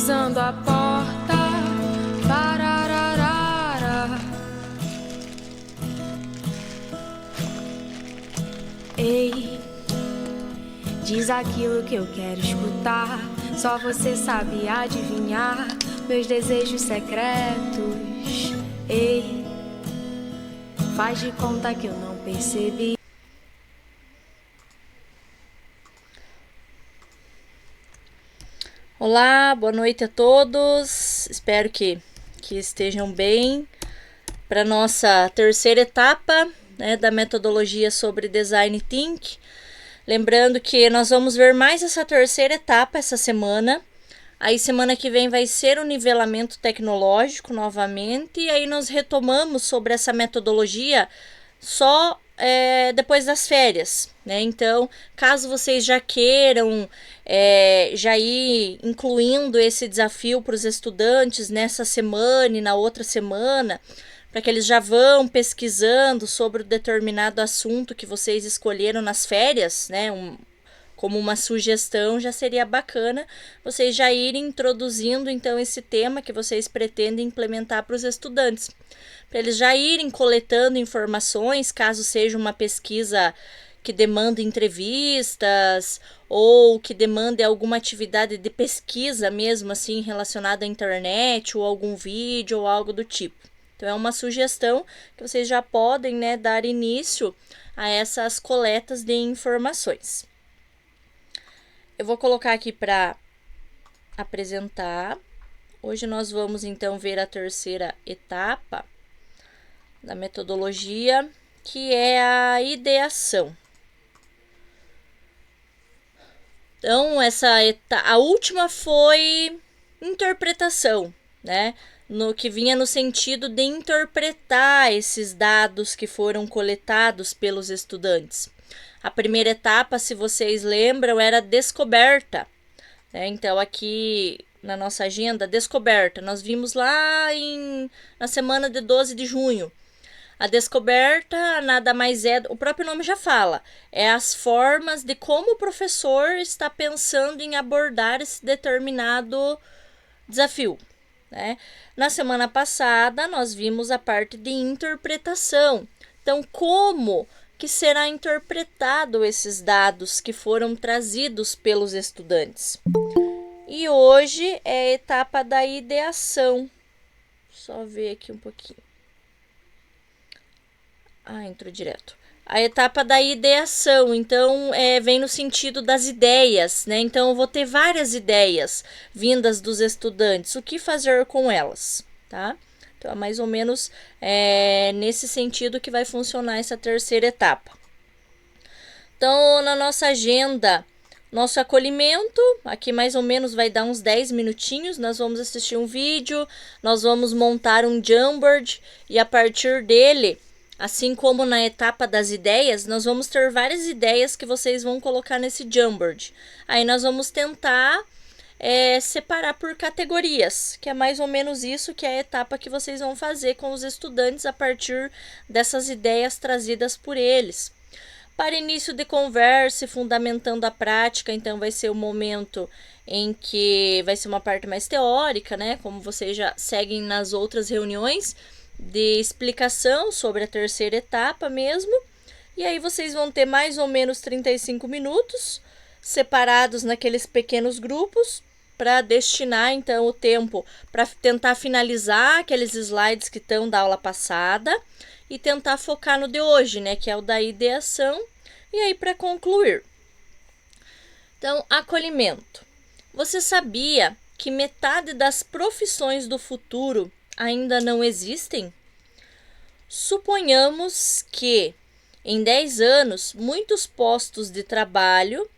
pisando a porta. Parararara. Ei, diz aquilo que eu quero escutar. Só você sabe adivinhar meus desejos secretos. Ei, faz de conta que eu não percebi. Olá, boa noite a todos. Espero que estejam bem para nossa terceira etapa, né, da metodologia sobre Design Thinking. Lembrando que nós vamos ver mais essa terceira etapa essa semana. Aí semana que vem vai ser o nivelamento tecnológico novamente. E aí nós retomamos sobre essa metodologia só depois das férias, né? Então, caso vocês já queiram já ir incluindo esse desafio para os estudantes nessa semana e na outra semana, para que eles já vão pesquisando sobre o determinado assunto que vocês escolheram nas férias, né? Como uma sugestão, já seria bacana vocês já irem introduzindo então esse tema que vocês pretendem implementar para os estudantes, para eles já irem coletando informações, caso seja uma pesquisa que demanda entrevistas ou que demande alguma atividade de pesquisa mesmo assim relacionada à internet ou algum vídeo ou algo do tipo. Então é uma sugestão que vocês já podem, né, dar início a essas coletas de informações. Eu vou colocar aqui para apresentar. Hoje nós vamos então ver a terceira etapa da metodologia, que é a ideação. Então, a última foi interpretação, né? No que vinha no sentido de interpretar esses dados que foram coletados pelos estudantes. A primeira etapa, se vocês lembram, era descoberta, né? Então, aqui na nossa agenda, descoberta, nós vimos lá na semana de 12 de junho. A descoberta nada mais é, o próprio nome já fala, é as formas de como o professor está pensando em abordar esse determinado desafio, né? Na semana passada, nós vimos a parte de interpretação. Então, como que será interpretado esses dados que foram trazidos pelos estudantes? E hoje é a etapa da ideação. Só ver aqui um pouquinho. Entrou direto. A etapa da ideação, então, vem no sentido das ideias, né? Então, eu vou ter várias ideias vindas dos estudantes. O que fazer com elas, tá? Então, é mais ou menos nesse sentido que vai funcionar essa terceira etapa. Então, na nossa agenda, nosso acolhimento, aqui mais ou menos vai dar uns 10 minutinhos, nós vamos assistir um vídeo, nós vamos montar um Jamboard e a partir dele, assim como na etapa das ideias, nós vamos ter várias ideias que vocês vão colocar nesse Jamboard. Aí nós vamos tentar separar por categorias, que é mais ou menos isso que é a etapa que vocês vão fazer com os estudantes a partir dessas ideias trazidas por eles. Para início de conversa e fundamentando a prática, então vai ser o momento em que vai ser uma parte mais teórica, né? Como vocês já seguem nas outras reuniões, de explicação sobre a terceira etapa mesmo. E aí vocês vão ter mais ou menos 35 minutos separados naqueles pequenos grupos para destinar então o tempo para tentar finalizar aqueles slides que estão da aula passada e tentar focar no de hoje, né, que é o da ideação, e aí para concluir. Então, acolhimento. Você sabia que metade das profissões do futuro ainda não existem? Suponhamos que em 10 anos muitos postos de trabalho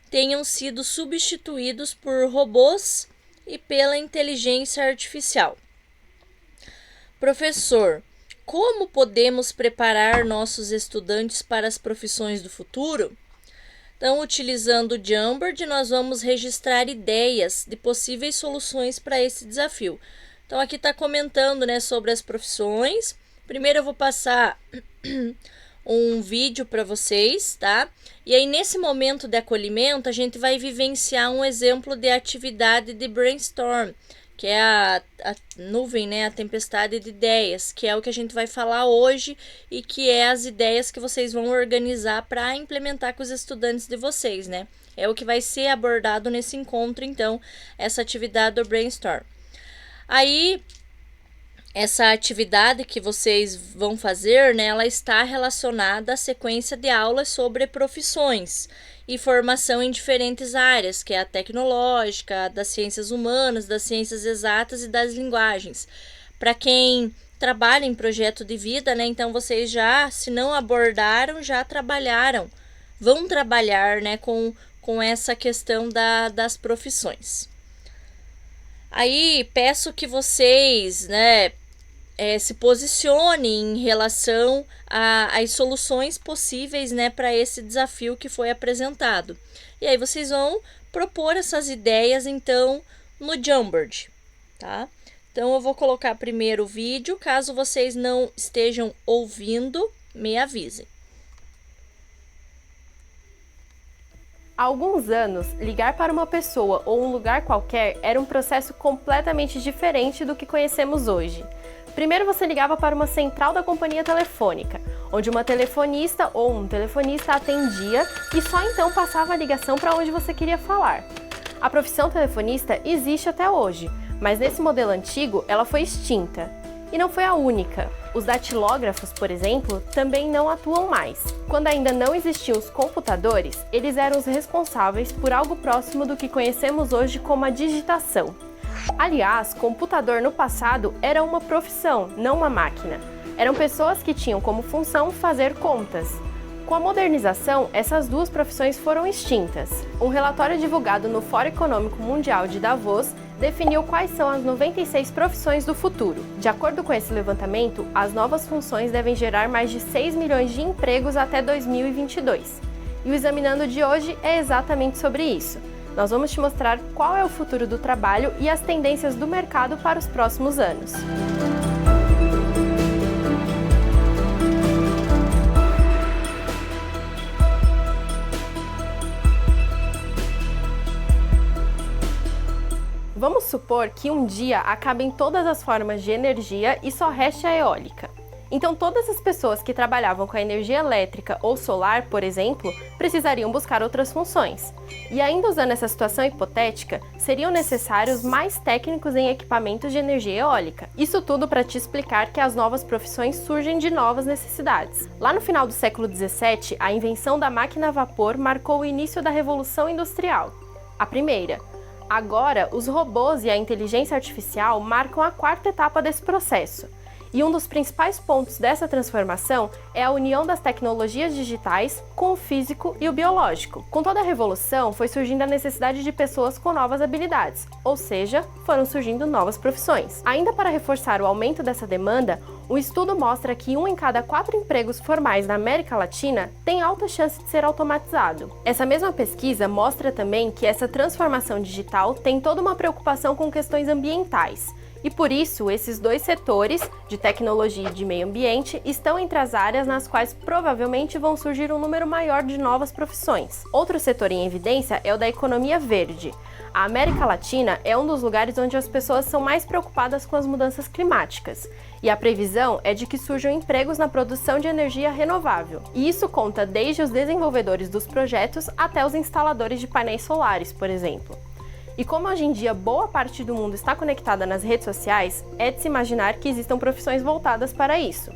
tenham sido substituídos por robôs e pela inteligência artificial. Professor, como podemos preparar nossos estudantes para as profissões do futuro? Então, utilizando o Jamboard, nós vamos registrar ideias de possíveis soluções para esse desafio. Então, aqui está comentando, né, sobre as profissões. Primeiro eu vou passar um vídeo para vocês, tá? E aí, nesse momento de acolhimento, a gente vai vivenciar um exemplo de atividade de brainstorm, que é a nuvem, né? A tempestade de ideias, que é o que a gente vai falar hoje e que é as ideias que vocês vão organizar para implementar com os estudantes de vocês, né? É o que vai ser abordado nesse encontro, então, essa atividade do brainstorm. Aí, essa atividade que vocês vão fazer, né, ela está relacionada à sequência de aulas sobre profissões e formação em diferentes áreas, que é a tecnológica, das ciências humanas, das ciências exatas e das linguagens. Para quem trabalha em projeto de vida, né, então vocês já, se não abordaram, já trabalharam, vão trabalhar, né, com essa questão das profissões. Aí peço que vocês, né, se posicione em relação às soluções possíveis, né, para esse desafio que foi apresentado. E aí vocês vão propor essas ideias, então, no Jamboard, tá? Então, eu vou colocar primeiro o vídeo. Caso vocês não estejam ouvindo, me avisem. Há alguns anos, ligar para uma pessoa ou um lugar qualquer era um processo completamente diferente do que conhecemos hoje. Primeiro você ligava para uma central da companhia telefônica, onde uma telefonista ou um telefonista atendia e só então passava a ligação para onde você queria falar. A profissão telefonista existe até hoje, mas nesse modelo antigo ela foi extinta. E não foi a única. Os datilógrafos, por exemplo, também não atuam mais. Quando ainda não existiam os computadores, eles eram os responsáveis por algo próximo do que conhecemos hoje como a digitação. Aliás, computador no passado era uma profissão, não uma máquina. Eram pessoas que tinham como função fazer contas. Com a modernização, essas duas profissões foram extintas. Um relatório divulgado no Fórum Econômico Mundial de Davos definiu quais são as 96 profissões do futuro. De acordo com esse levantamento, as novas funções devem gerar mais de 6 milhões de empregos até 2022. E o Examinando de hoje é exatamente sobre isso. Nós vamos te mostrar qual é o futuro do trabalho e as tendências do mercado para os próximos anos. Vamos supor que um dia acabem todas as formas de energia e só reste a eólica. Então todas as pessoas que trabalhavam com a energia elétrica ou solar, por exemplo, precisariam buscar outras funções. E ainda usando essa situação hipotética, seriam necessários mais técnicos em equipamentos de energia eólica. Isso tudo para te explicar que as novas profissões surgem de novas necessidades. Lá no final do século XVII, a invenção da máquina a vapor marcou o início da Revolução Industrial. A primeira. Agora, os robôs e a inteligência artificial marcam a quarta etapa desse processo. E um dos principais pontos dessa transformação é a união das tecnologias digitais com o físico e o biológico. Com toda a revolução, foi surgindo a necessidade de pessoas com novas habilidades, ou seja, foram surgindo novas profissões. Ainda para reforçar o aumento dessa demanda, um estudo mostra que 1 em cada 4 empregos formais na América Latina tem alta chance de ser automatizado. Essa mesma pesquisa mostra também que essa transformação digital tem toda uma preocupação com questões ambientais. E por isso, esses dois setores, de tecnologia e de meio ambiente, estão entre as áreas nas quais provavelmente vão surgir um número maior de novas profissões. Outro setor em evidência é o da economia verde. A América Latina é um dos lugares onde as pessoas são mais preocupadas com as mudanças climáticas. E a previsão é de que surjam empregos na produção de energia renovável. E isso conta desde os desenvolvedores dos projetos até os instaladores de painéis solares, por exemplo. E como hoje em dia boa parte do mundo está conectada nas redes sociais, é de se imaginar que existam profissões voltadas para isso.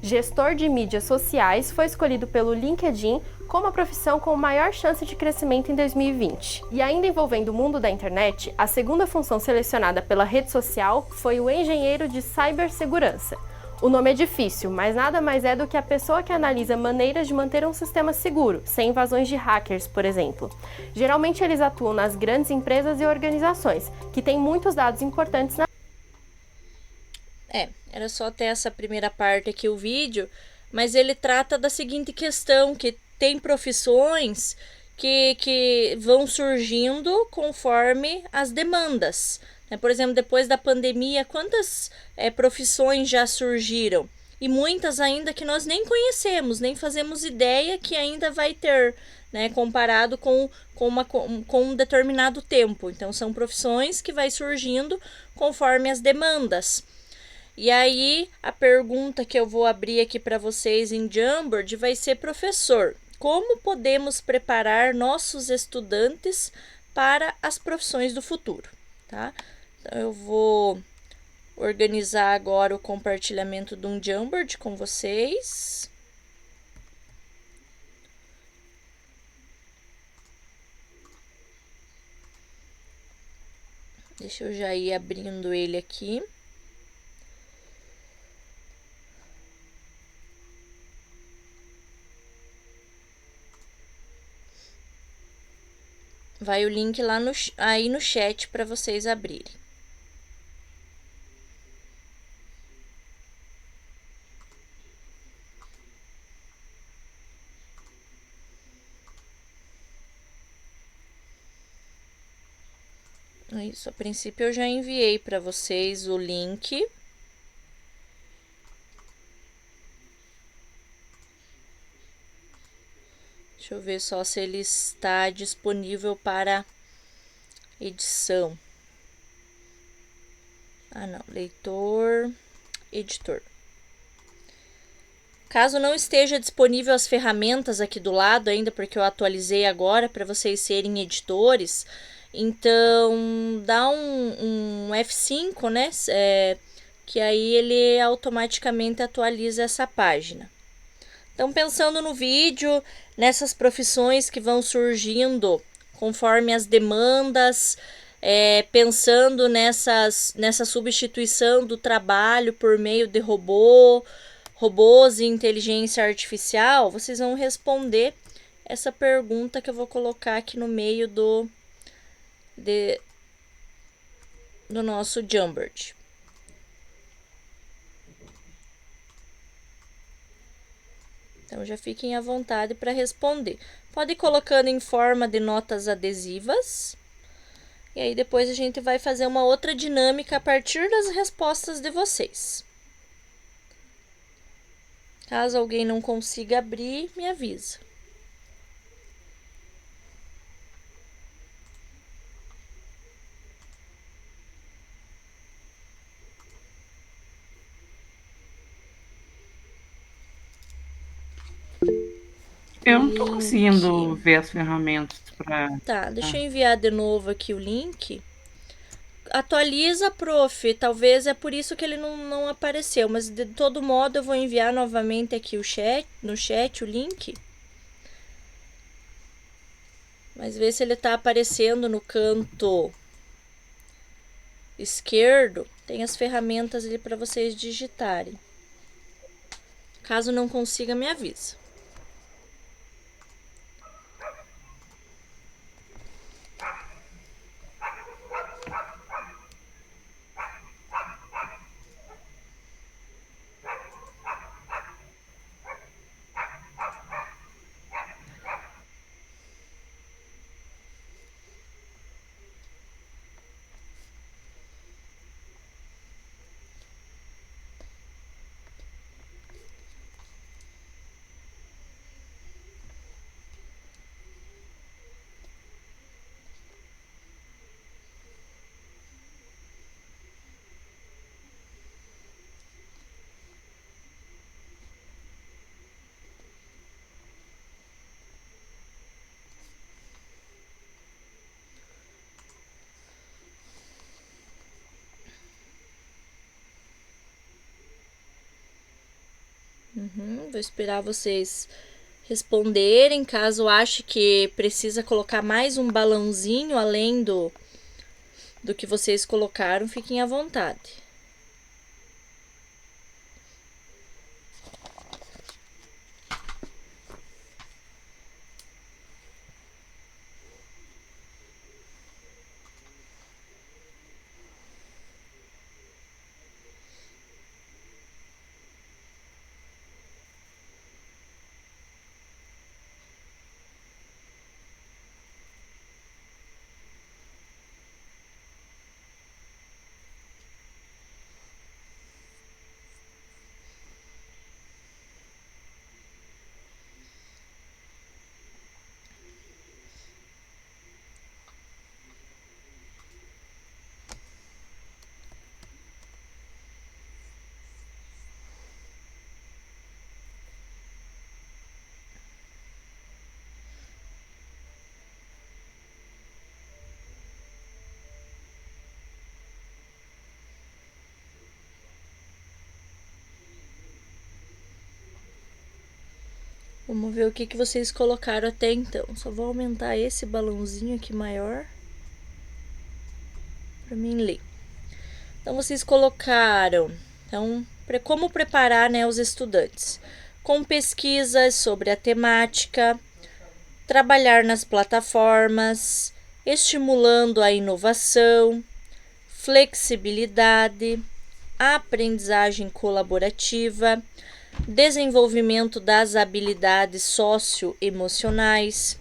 Gestor de mídias sociais foi escolhido pelo LinkedIn como a profissão com maior chance de crescimento em 2020. E ainda envolvendo o mundo da internet, a segunda função selecionada pela rede social foi o engenheiro de cibersegurança. O nome é difícil, mas nada mais é do que a pessoa que analisa maneiras de manter um sistema seguro, sem invasões de hackers, por exemplo. Geralmente eles atuam nas grandes empresas e organizações, que têm muitos dados importantes na... Era só ter essa primeira parte aqui o vídeo, mas ele trata da seguinte questão, que tem profissões que vão surgindo conforme as demandas. Por exemplo, depois da pandemia, quantas profissões já surgiram? e muitas ainda que nós nem conhecemos, nem fazemos ideia que ainda vai ter, né, comparado com um determinado tempo. Então, são profissões que vai surgindo conforme as demandas. E aí, a pergunta que eu vou abrir aqui para vocês em Jamboard vai ser: professor, como podemos preparar nossos estudantes para as profissões do futuro? Tá? Então, eu vou organizar agora o compartilhamento de um Jamboard com vocês. Deixa eu já ir abrindo ele aqui. Vai o link lá aí no chat para vocês abrirem. Isso, a princípio eu já enviei para vocês o link. Deixa eu ver só se ele está disponível para edição. Ah, não, leitor, editor. Caso não esteja disponível as ferramentas aqui do lado ainda, porque eu atualizei agora para vocês serem editores, então dá um F5, né? Que aí ele automaticamente atualiza essa página. Então, pensando no vídeo, nessas profissões que vão surgindo conforme as demandas, pensando nessa substituição do trabalho por meio de robôs e inteligência artificial, vocês vão responder essa pergunta que eu vou colocar aqui no meio do nosso Jamboard. Então, já fiquem à vontade para responder. Pode ir colocando em forma de notas adesivas. E aí, depois a gente vai fazer uma outra dinâmica a partir das respostas de vocês. Caso alguém não consiga abrir, me avisa. Eu não tô conseguindo ver as ferramentas para. Tá, deixa eu enviar de novo aqui o link. Atualiza, prof. Talvez é por isso que ele não apareceu, mas de todo modo eu vou enviar novamente aqui no chat o link. Mas vê se ele tá aparecendo no canto esquerdo. Tem as ferramentas ali para vocês digitarem. Caso não consiga, me avisa. Vou esperar vocês responderem. Caso ache que precisa colocar mais um balãozinho além do que vocês colocaram, fiquem à vontade. Vamos ver o que vocês colocaram até então. Só vou aumentar esse balãozinho aqui maior para mim ler. Então, vocês colocaram, então, como preparar, né, os estudantes? Com pesquisas sobre a temática, trabalhar nas plataformas, estimulando a inovação, flexibilidade, aprendizagem colaborativa, desenvolvimento das habilidades socioemocionais,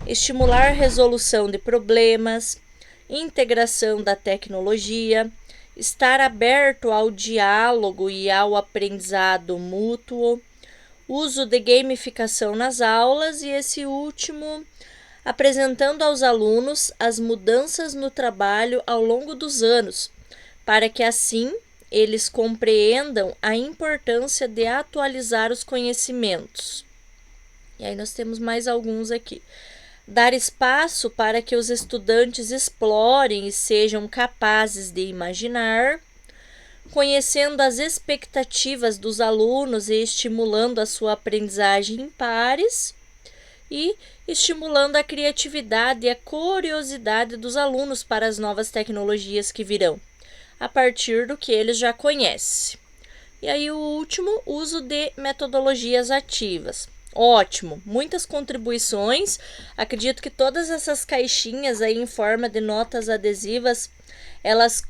estimular resolução de problemas, integração da tecnologia, estar aberto ao diálogo e ao aprendizado mútuo, uso de gamificação nas aulas e esse último, apresentando aos alunos as mudanças no trabalho ao longo dos anos, para que assim eles compreendam a importância de atualizar os conhecimentos. E aí nós temos mais alguns aqui. Dar espaço para que os estudantes explorem e sejam capazes de imaginar, conhecendo as expectativas dos alunos e estimulando a sua aprendizagem em pares, e estimulando a criatividade e a curiosidade dos alunos para as novas tecnologias que virão, a partir do que eles já conhecem. E aí o último, uso de metodologias ativas. Ótimo, muitas contribuições. Acredito que todas essas caixinhas aí em forma de notas adesivas, elas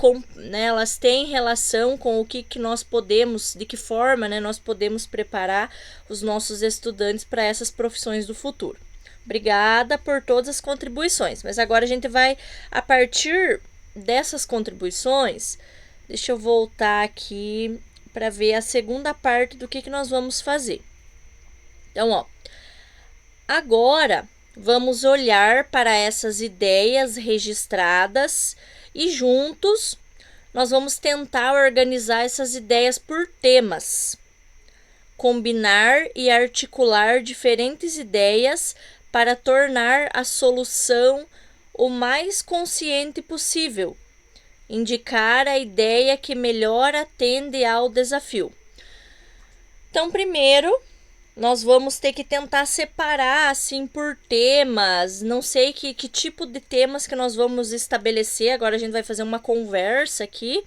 têm relação com o que nós podemos, de que forma, né, nós podemos preparar os nossos estudantes para essas profissões do futuro. Obrigada por todas as contribuições, mas agora a gente vai, a partir dessas contribuições, deixa eu voltar aqui para ver a segunda parte do que nós vamos fazer. Então, agora vamos olhar para essas ideias registradas e juntos nós vamos tentar organizar essas ideias por temas, combinar e articular diferentes ideias para tornar a solução o mais consciente possível, indicar a ideia que melhor atende ao desafio. Então, primeiro, nós vamos ter que tentar separar assim por temas, não sei que tipo de temas que nós vamos estabelecer. Agora a gente vai fazer uma conversa aqui,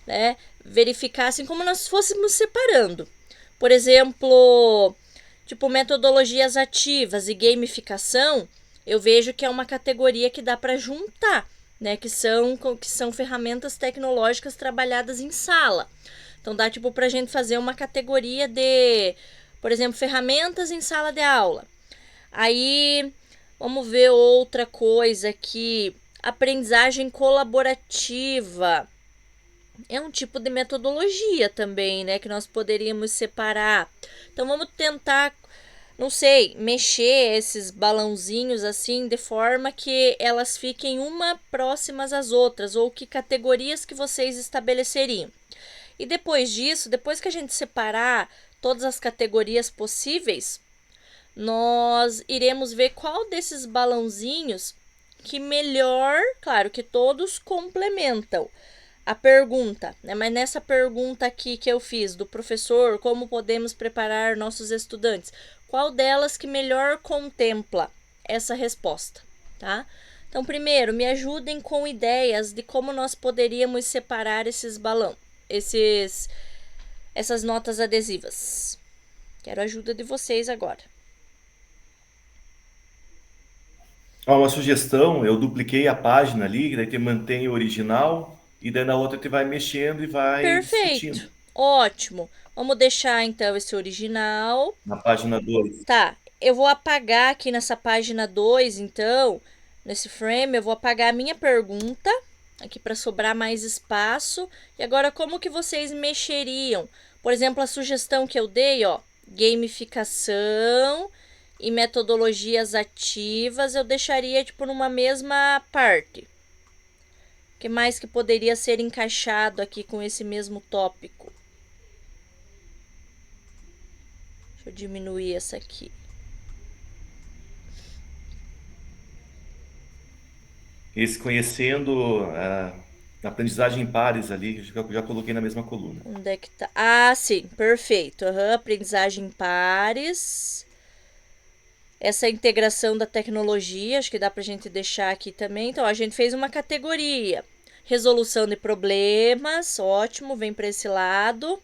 né? Verificar assim como nós fôssemos separando. Por exemplo, tipo metodologias ativas e gamificação, eu vejo que é uma categoria que dá para juntar, né? Que são ferramentas tecnológicas trabalhadas em sala. Então dá tipo para a gente fazer uma categoria de, por exemplo, ferramentas em sala de aula. Aí, vamos ver outra coisa aqui. Aprendizagem colaborativa. É um tipo de metodologia também, né? Que nós poderíamos separar. Então, vamos tentar, não sei, mexer esses balãozinhos assim, de forma que elas fiquem uma próximas às outras. Ou que categorias que vocês estabeleceriam. E depois disso, depois que a gente separar todas as categorias possíveis, nós iremos ver qual desses balãozinhos que melhor, claro que todos complementam a pergunta, né? Mas nessa pergunta aqui que eu fiz do professor, como podemos preparar nossos estudantes, qual delas que melhor contempla essa resposta, tá? Então, primeiro, me ajudem com ideias de como nós poderíamos separar esses balões, essas notas adesivas. Quero a ajuda de vocês agora. Uma sugestão, eu dupliquei a página ali, daí te mantém o original, e daí na outra te vai mexendo e vai discutindo. Perfeito, ótimo. Vamos deixar então esse original. Na página 2. Tá, eu vou apagar aqui nessa página 2, então, nesse frame, eu vou apagar a minha pergunta, aqui para sobrar mais espaço. E agora, como que vocês mexeriam? Por exemplo, a sugestão que eu dei, gamificação e metodologias ativas, eu deixaria tipo numa mesma parte. O que mais que poderia ser encaixado aqui com esse mesmo tópico? Deixa eu diminuir essa aqui. Esse conhecendo a aprendizagem em pares ali, já coloquei na mesma coluna. Onde é que tá? Ah, sim, perfeito. Aprendizagem em pares. essa integração da tecnologia, acho que dá pra gente deixar aqui também. Então, a gente fez uma categoria. Resolução de problemas, ótimo, vem para esse lado.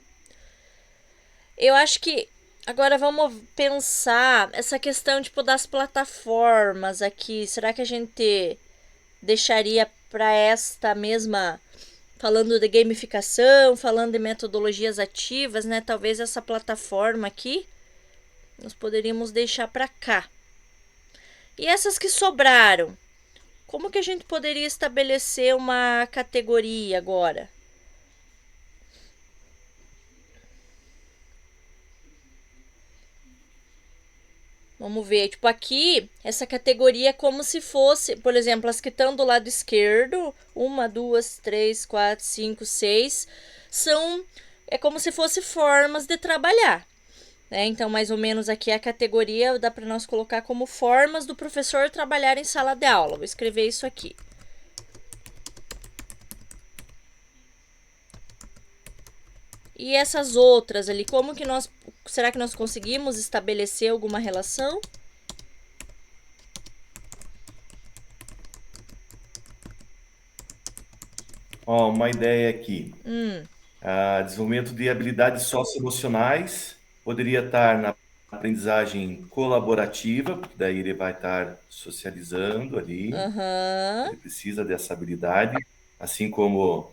Eu acho que agora vamos pensar essa questão tipo das plataformas aqui. Será que a gente deixaria para esta mesma, falando de gamificação, falando de metodologias ativas, né? Talvez essa plataforma aqui nós poderíamos deixar para cá. E essas que sobraram, como que a gente poderia estabelecer uma categoria agora? Vamos ver, tipo aqui, essa categoria é como se fosse, por exemplo, as que estão do lado esquerdo, 1, 2, 3, 4, 5, 6, é como se fosse formas de trabalhar. Né? Então, mais ou menos aqui a categoria dá para nós colocar como formas do professor trabalhar em sala de aula. Vou escrever isso aqui. E essas outras ali, será que nós conseguimos estabelecer alguma relação? Ó, uma ideia aqui. Desenvolvimento de habilidades socioemocionais poderia estar na aprendizagem colaborativa, porque daí ele vai estar socializando ali. Ele precisa dessa habilidade, assim como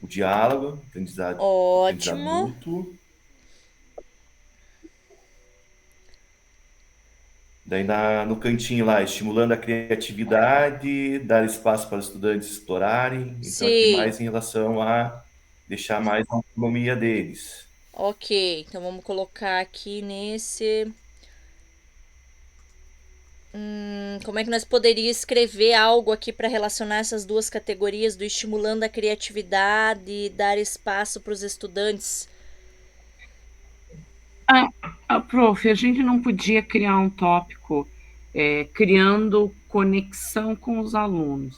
o diálogo, aprendizado Ótimo. mútuo. Daí no cantinho lá, estimulando a criatividade, dar espaço para os estudantes explorarem. Então, Sim. aqui mais em relação a deixar mais a autonomia deles. Ok, então vamos colocar aqui nesse... como é que nós poderíamos escrever algo aqui para relacionar essas duas categorias do estimulando a criatividade e dar espaço para os estudantes? Prof, a gente não podia criar um tópico criando conexão com os alunos.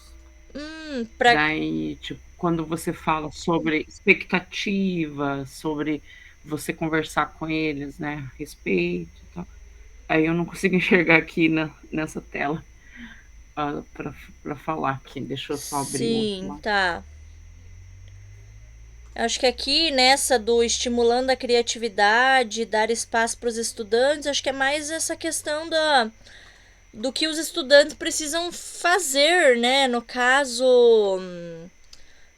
Daí, tipo, quando você fala sobre expectativa, sobre você conversar com eles, né, a respeito e tal. Aí eu não consigo enxergar aqui nessa tela para falar aqui. Deixa eu só abrir o outro lado. Tá. Acho que aqui nessa do estimulando a criatividade, dar espaço para os estudantes, acho que é mais essa questão do que os estudantes precisam fazer, né? No caso,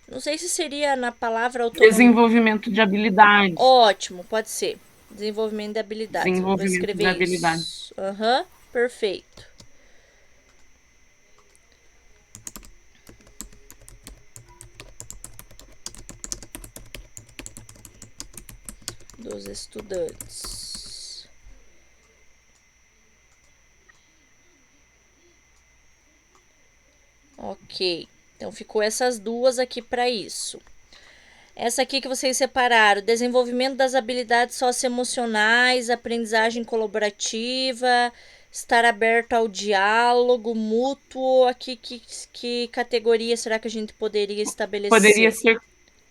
não sei se seria na palavra autonomia. Desenvolvimento de habilidades. Ótimo, pode ser. Desenvolvimento de habilidades. Desenvolvimento Vou escrever de habilidades. isso. Perfeito. Dos estudantes. Ok, então ficou essas duas aqui para isso. Essa aqui que vocês separaram, desenvolvimento das habilidades socioemocionais, aprendizagem colaborativa, estar aberto ao diálogo mútuo. Aqui que categoria será que a gente poderia estabelecer? Poderia ser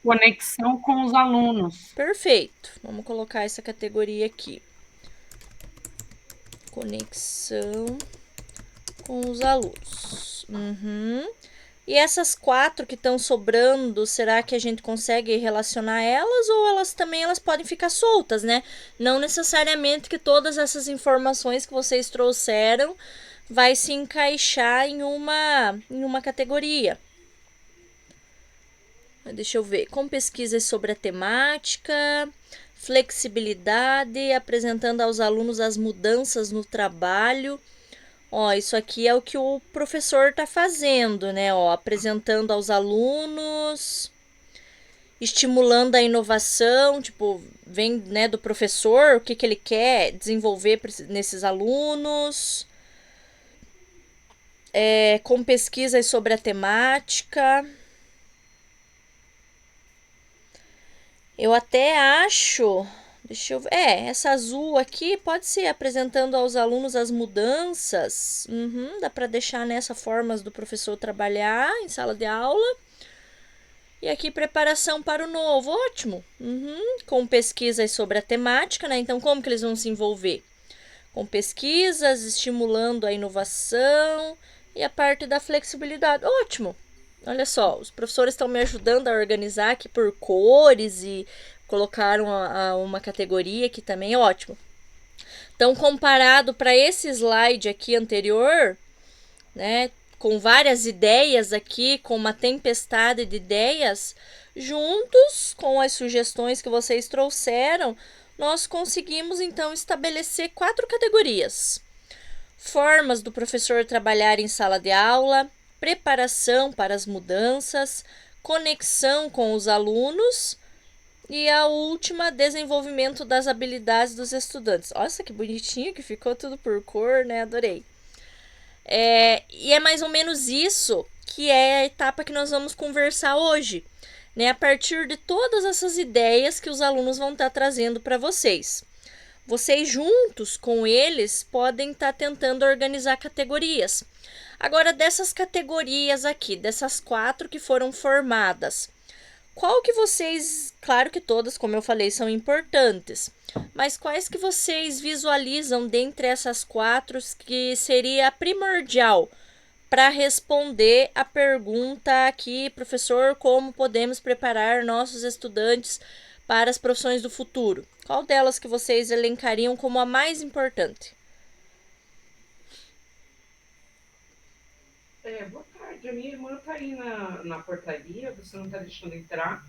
conexão com os alunos. Perfeito. Vamos colocar essa categoria aqui. Conexão com os alunos. E essas 4 que estão sobrando, será que a gente consegue relacionar elas ou elas podem ficar soltas, né? Não necessariamente que todas essas informações que vocês trouxeram vai se encaixar em uma categoria. Deixa eu ver. Com pesquisas sobre a temática, flexibilidade, apresentando aos alunos as mudanças no trabalho. Ó, isso aqui é o que o professor está fazendo, né? Ó, apresentando aos alunos, estimulando a inovação, tipo, vem, né, do professor, o que ele quer desenvolver nesses alunos. Com pesquisas sobre a temática. Eu até acho... Deixa eu ver. Essa azul aqui pode ser apresentando aos alunos as mudanças. Dá para deixar nessa formas do professor trabalhar em sala de aula. E aqui preparação para o novo. Ótimo. Com pesquisas sobre a temática, né? Então, como que eles vão se envolver? com pesquisas, estimulando a inovação e a parte da flexibilidade. Ótimo! Olha só, os professores estão me ajudando a organizar aqui por cores e colocaram uma categoria aqui também, ótimo. Então, comparado para esse slide aqui anterior, né, com várias ideias aqui, com uma tempestade de ideias, juntos com as sugestões que vocês trouxeram, nós conseguimos então estabelecer 4 categorias: formas do professor trabalhar em sala de aula, preparação para as mudanças, conexão com os alunos e a última, desenvolvimento das habilidades dos estudantes. Nossa, que bonitinho que ficou tudo por cor, né? Adorei. E é mais ou menos isso que é a etapa que nós vamos conversar hoje, né? A partir de todas essas ideias que os alunos vão estar trazendo para vocês. Vocês juntos com eles podem estar tentando organizar categorias. Agora, dessas categorias aqui, dessas 4 que foram formadas, qual que vocês, claro que todas, como eu falei, são importantes, mas quais que vocês visualizam dentre essas 4 que seria primordial para responder a pergunta aqui, professor, como podemos preparar nossos estudantes para as profissões do futuro? Qual delas que vocês elencariam como a mais importante? Boa tarde, a minha irmã está aí na portaria, você não está deixando entrar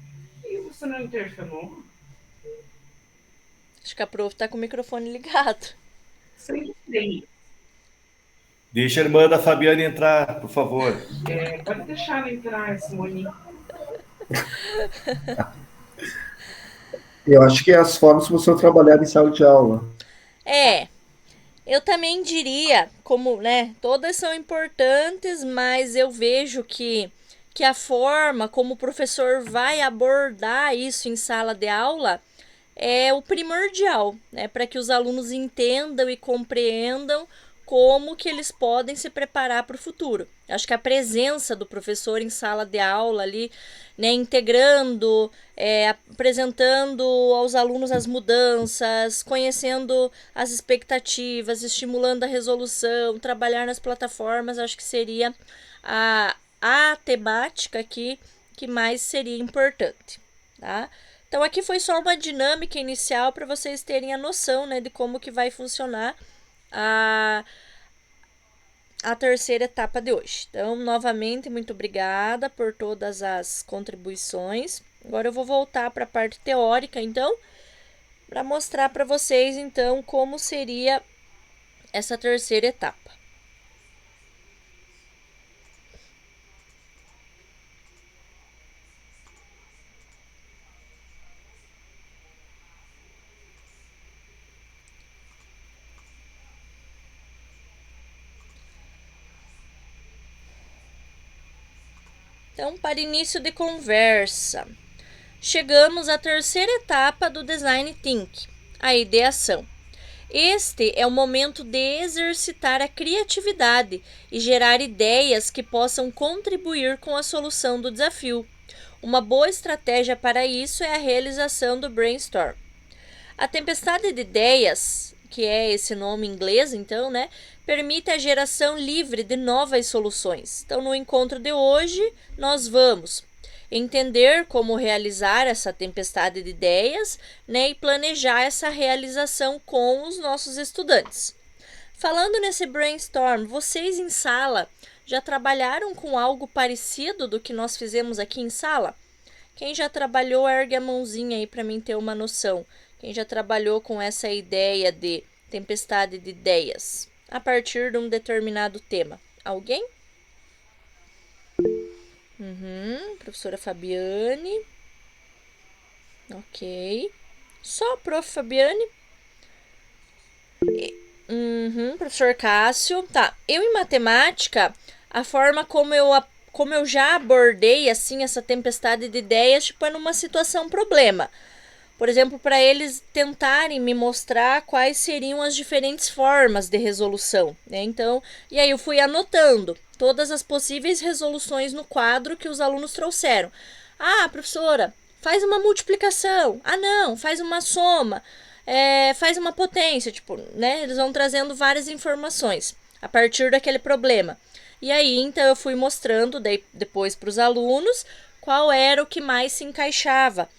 e você não interfonou? Acho que a prof está com o microfone ligado. Sei. Deixa a irmã da Fabiane entrar, por favor. Pode deixar ela entrar, Simone. Eu acho que é as formas que você trabalhar em sala de aula. Eu também diria, como, né, todas são importantes, mas eu vejo que a forma como o professor vai abordar isso em sala de aula é o primordial, né, para que os alunos entendam e compreendam como que eles podem se preparar para o futuro. Acho que a presença do professor em sala de aula ali, né, integrando, apresentando aos alunos as mudanças, conhecendo as expectativas, estimulando a resolução, trabalhar nas plataformas, acho que seria a temática aqui que mais seria importante, tá? Então aqui foi só uma dinâmica inicial para vocês terem a noção, né, de como que vai funcionar a terceira etapa de hoje. Então, novamente, muito obrigada por todas as contribuições. Agora eu vou voltar para a parte teórica, então, para mostrar para vocês, então, como seria essa terceira etapa. Então, para início de conversa, chegamos à terceira etapa do Design Thinking, a ideação. Este é o momento de exercitar a criatividade e gerar ideias que possam contribuir com a solução do desafio. Uma boa estratégia para isso é a realização do brainstorm. A tempestade de ideias, que é esse nome em inglês, então, né, permite a geração livre de novas soluções. Então, no encontro de hoje, nós vamos entender como realizar essa tempestade de ideias, né, e planejar essa realização com os nossos estudantes. Falando nesse brainstorm, vocês em sala já trabalharam com algo parecido do que nós fizemos aqui em sala? Quem já trabalhou, ergue a mãozinha aí para mim ter uma noção. Quem já trabalhou com essa ideia de tempestade de ideias a partir de um determinado tema? Alguém? Professora Fabiane. Ok. Só a prof. Fabiane. Professor Cássio. Tá. Eu em matemática, a forma como eu já abordei assim essa tempestade de ideias, tipo, é numa situação problema. Por exemplo, para eles tentarem me mostrar quais seriam as diferentes formas de resolução, né? Então, e aí eu fui anotando todas as possíveis resoluções no quadro que os alunos trouxeram. Ah, professora, faz uma multiplicação. Ah, não, faz uma soma. faz uma potência, tipo, né? Eles vão trazendo várias informações a partir daquele problema. E aí, então, eu fui mostrando depois para os alunos qual era o que mais se encaixava,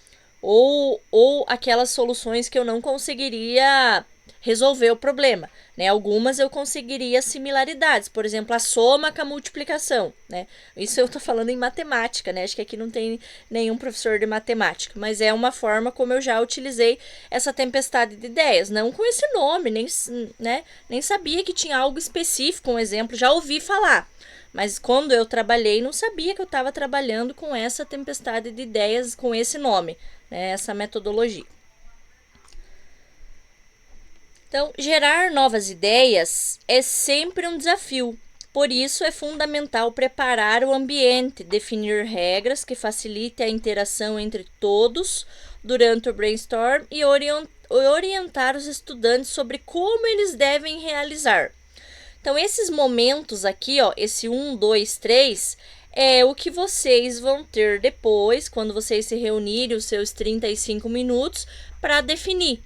ou aquelas soluções que eu não conseguiria resolver o problema, né? Algumas eu conseguiria similaridades, por exemplo, a soma com a multiplicação, né? Isso eu tô falando em matemática, né? Acho que aqui não tem nenhum professor de matemática, mas é uma forma como eu já utilizei essa tempestade de ideias, não com esse nome, nem sabia que tinha algo específico, um exemplo, já ouvi falar, mas quando eu trabalhei, não sabia que eu estava trabalhando com essa tempestade de ideias, com esse nome, né? Essa metodologia. Então, gerar novas ideias é sempre um desafio. Por isso, é fundamental preparar o ambiente, definir regras que facilitem a interação entre todos durante o brainstorm e orientar os estudantes sobre como eles devem realizar. Então, esses momentos aqui, ó, esse 1, 2, 3, é o que vocês vão ter depois, quando vocês se reunirem os seus 35 minutos, para definir.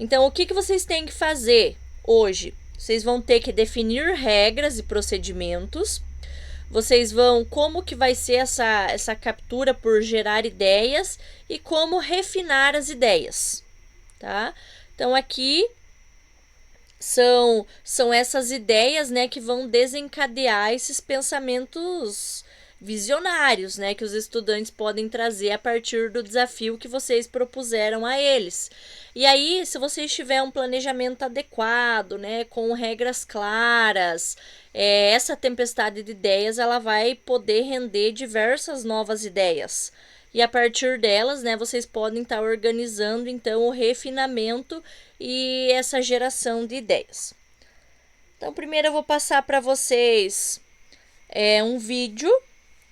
Então, o que vocês têm que fazer hoje? Vocês vão ter que definir regras e procedimentos. Vocês vão, como que vai ser essa captura por gerar ideias e como refinar as ideias, tá? Então, aqui são essas ideias, né, que vão desencadear esses pensamentos visionários, né, que os estudantes podem trazer a partir do desafio que vocês propuseram a eles. E aí, se vocês tiverem um planejamento adequado, né, com regras claras, essa tempestade de ideias, ela vai poder render diversas novas ideias. E a partir delas, né, vocês podem estar organizando, então, o refinamento e essa geração de ideias. Então, primeiro eu vou passar para vocês um vídeo,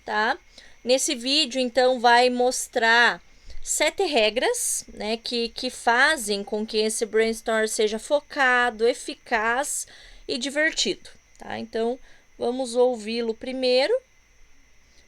tá? Nesse vídeo, então, vai mostrar 7 regras, né, que fazem com que esse brainstorm seja focado, eficaz e divertido, tá? Então, vamos ouvi-lo primeiro.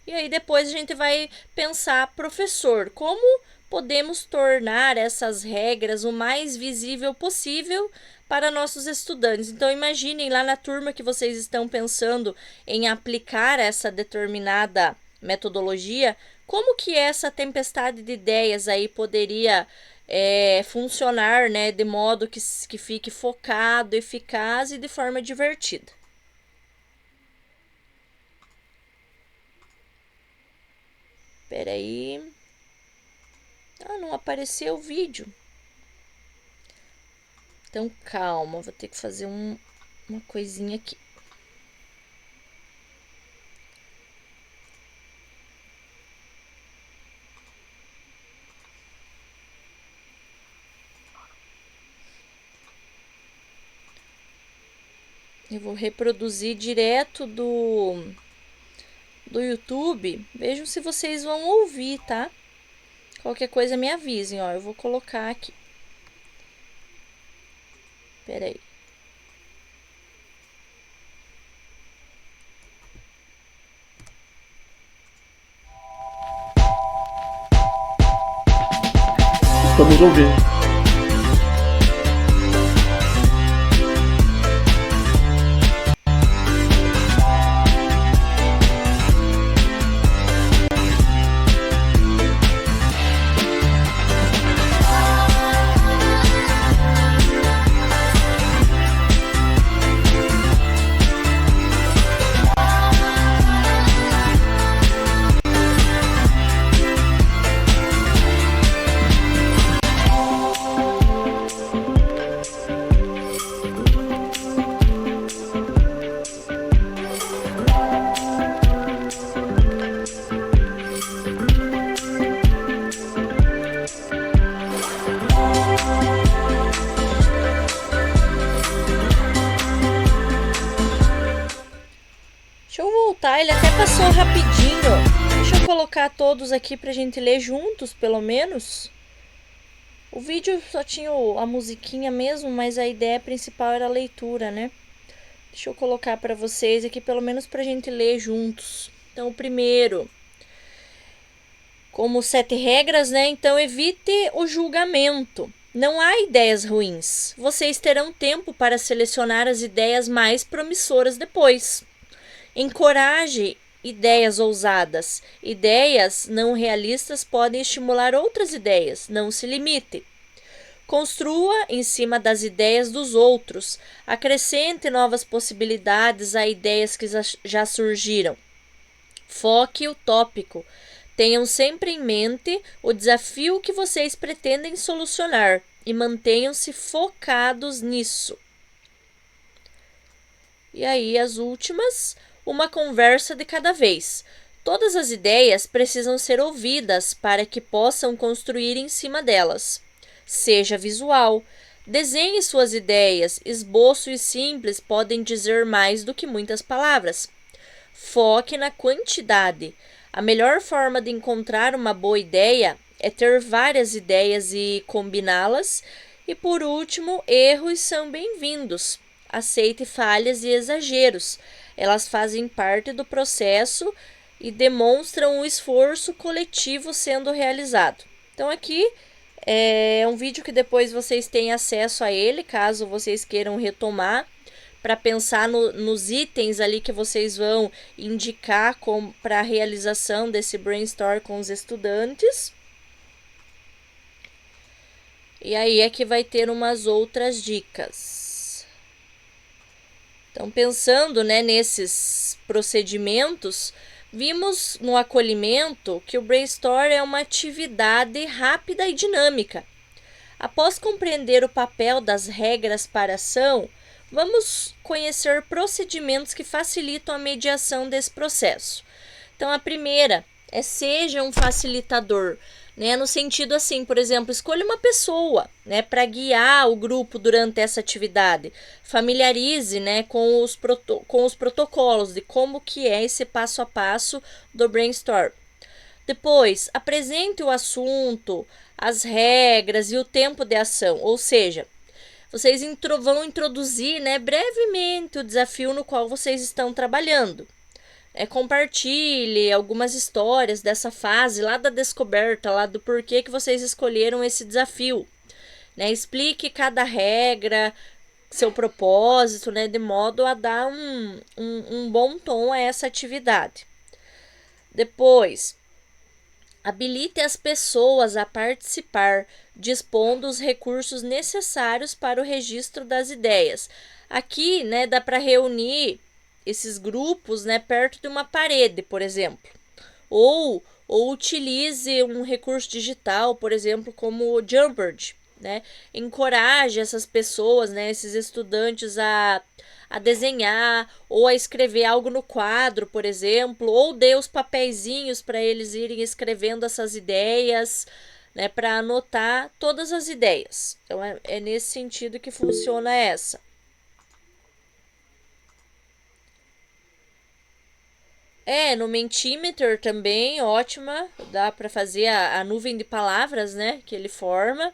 E aí depois a gente vai pensar, professor, como podemos tornar essas regras o mais visível possível para nossos estudantes. Então, imaginem lá na turma que vocês estão pensando em aplicar essa determinada metodologia, como que essa tempestade de ideias aí poderia funcionar, né, de modo que fique focado, eficaz e de forma divertida. Espera aí. Não apareceu o vídeo. Então, calma, vou ter que fazer uma coisinha aqui. Eu vou reproduzir direto do YouTube. Vejam se vocês vão ouvir, tá? Qualquer coisa me avisem, ó. Eu vou colocar aqui. Espera aí. Estamos ouvindo. Ele até passou rapidinho. Deixa eu colocar todos aqui pra gente ler juntos, pelo menos. O vídeo só tinha a musiquinha mesmo, mas a ideia principal era a leitura, né? Deixa eu colocar pra vocês aqui, pelo menos pra gente ler juntos. Então, o primeiro, como 7 regras, né? Então, evite o julgamento. Não há ideias ruins. Vocês terão tempo para selecionar as ideias mais promissoras depois. Encoraje ideias ousadas. Ideias não realistas podem estimular outras ideias. Não se limite. Construa em cima das ideias dos outros. Acrescente novas possibilidades a ideias que já surgiram. Foque o tópico. Tenham sempre em mente o desafio que vocês pretendem solucionar e mantenham-se focados nisso. E aí, as últimas, uma conversa de cada vez. Todas as ideias precisam ser ouvidas para que possam construir em cima delas. Seja visual. Desenhe suas ideias. Esboços simples podem dizer mais do que muitas palavras. Foque na quantidade. A melhor forma de encontrar uma boa ideia é ter várias ideias e combiná-las. E por último, erros são bem-vindos. Aceite falhas e exageros. Elas fazem parte do processo e demonstram o esforço coletivo sendo realizado. Então aqui é um vídeo que depois vocês têm acesso a ele, caso vocês queiram retomar, para pensar nos itens ali que vocês vão indicar para a realização desse brainstorm com os estudantes. E aí é que vai ter umas outras dicas. Então, pensando, né, nesses procedimentos, vimos no acolhimento que o brainstorm é uma atividade rápida e dinâmica. Após compreender o papel das regras para a ação, vamos conhecer procedimentos que facilitam a mediação desse processo. Então, a primeira é seja um facilitador, né? No sentido assim, por exemplo, escolha uma pessoa, né, para guiar o grupo durante essa atividade. Familiarize, né, com os protocolos de como que é esse passo a passo do brainstorm. Depois, apresente o assunto, as regras e o tempo de ação, ou seja, vocês vão introduzir, né, brevemente o desafio no qual vocês estão trabalhando. Compartilhe algumas histórias dessa fase lá da descoberta, lá do porquê que vocês escolheram esse desafio. Né? Explique cada regra, seu propósito, né, de modo a dar um bom tom a essa atividade. Depois, habilite as pessoas a participar, dispondo os recursos necessários para o registro das ideias. Aqui, né, dá para reunir esses grupos, né, perto de uma parede, por exemplo. Ou utilize um recurso digital, por exemplo, como o Jamboard, né? Encoraje essas pessoas, né, esses estudantes a desenhar ou a escrever algo no quadro, por exemplo, ou dê os papeizinhos para eles irem escrevendo essas ideias, né, para anotar todas as ideias. Então, é nesse sentido que funciona essa. No Mentimeter também, ótima, dá para fazer a nuvem de palavras, né, que ele forma.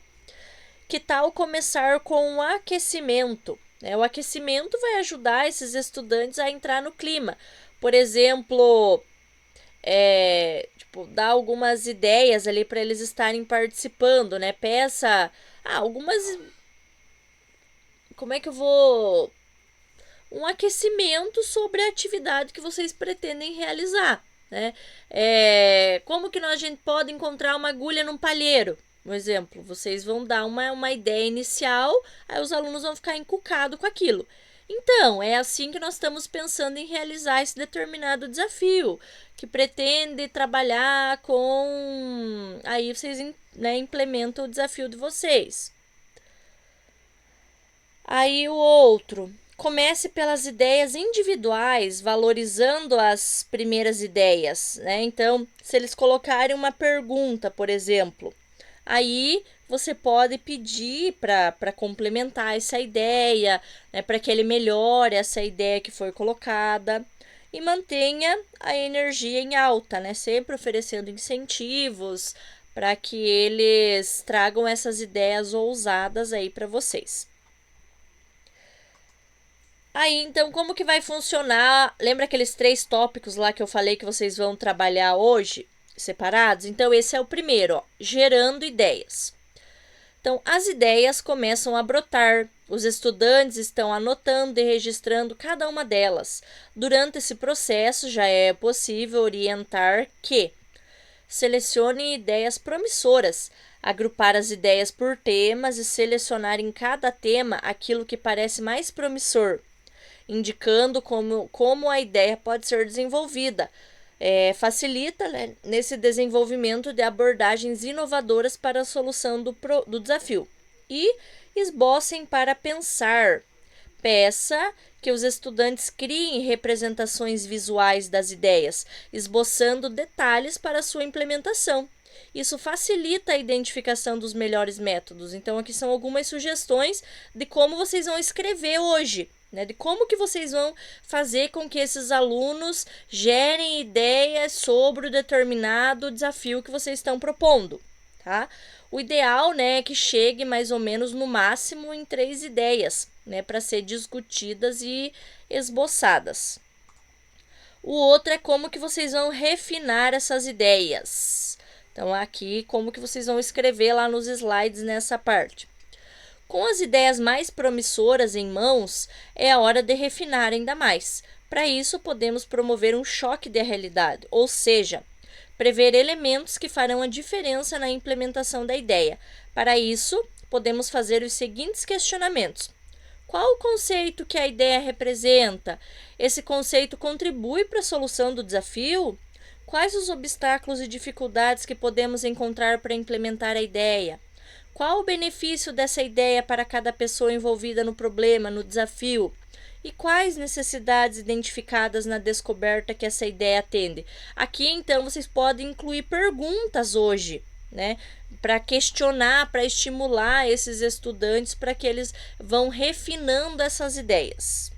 Que tal começar com o aquecimento? O aquecimento vai ajudar esses estudantes a entrar no clima. Por exemplo, dar algumas ideias ali para eles estarem participando, né? Peça algumas... Como é que eu vou... Um aquecimento sobre a atividade que vocês pretendem realizar, né? Como que a gente pode encontrar uma agulha num palheiro? Por exemplo, vocês vão dar uma ideia inicial, aí os alunos vão ficar encucados com aquilo. Então, é assim que nós estamos pensando em realizar esse determinado desafio, que pretende trabalhar com... Aí vocês, né, implementam o desafio de vocês. Aí o outro... Comece pelas ideias individuais, valorizando as primeiras ideias, né? Então, se eles colocarem uma pergunta, por exemplo, aí você pode pedir para complementar essa ideia, né? Para que ele melhore essa ideia que foi colocada e mantenha a energia em alta, né? Sempre oferecendo incentivos para que eles tragam essas ideias ousadas aí para vocês. Aí, então, como que vai funcionar? Lembra aqueles 3 tópicos lá que eu falei que vocês vão trabalhar hoje, separados? Então, esse é o primeiro, gerando ideias. Então, as ideias começam a brotar. Os estudantes estão anotando e registrando cada uma delas. Durante esse processo, já é possível orientar que selecione ideias promissoras, agrupar as ideias por temas e selecionar em cada tema aquilo que parece mais promissor, indicando como a ideia pode ser desenvolvida. Facilita, né, nesse desenvolvimento de abordagens inovadoras para a solução do desafio. E esbocem para pensar. Peça que os estudantes criem representações visuais das ideias, esboçando detalhes para sua implementação. Isso facilita a identificação dos melhores métodos. Então, aqui são algumas sugestões de como vocês vão escrever hoje, né? De como que vocês vão fazer com que esses alunos gerem ideias sobre o determinado desafio que vocês estão propondo, tá? O ideal, né, é que chegue mais ou menos no máximo em 3 ideias, né, para ser discutidas e esboçadas. O outro é como que vocês vão refinar essas ideias. Então, aqui, como que vocês vão escrever lá nos slides nessa parte. Com as ideias mais promissoras em mãos, é a hora de refinar ainda mais. Para isso, podemos promover um choque de realidade, ou seja, prever elementos que farão a diferença na implementação da ideia. Para isso, podemos fazer os seguintes questionamentos. Qual o conceito que a ideia representa? Esse conceito contribui para a solução do desafio? Quais os obstáculos e dificuldades que podemos encontrar para implementar a ideia? Qual o benefício dessa ideia para cada pessoa envolvida no problema, no desafio? E quais necessidades identificadas na descoberta que essa ideia atende? Aqui, então, vocês podem incluir perguntas hoje, né? Para questionar, para estimular esses estudantes para que eles vão refinando essas ideias.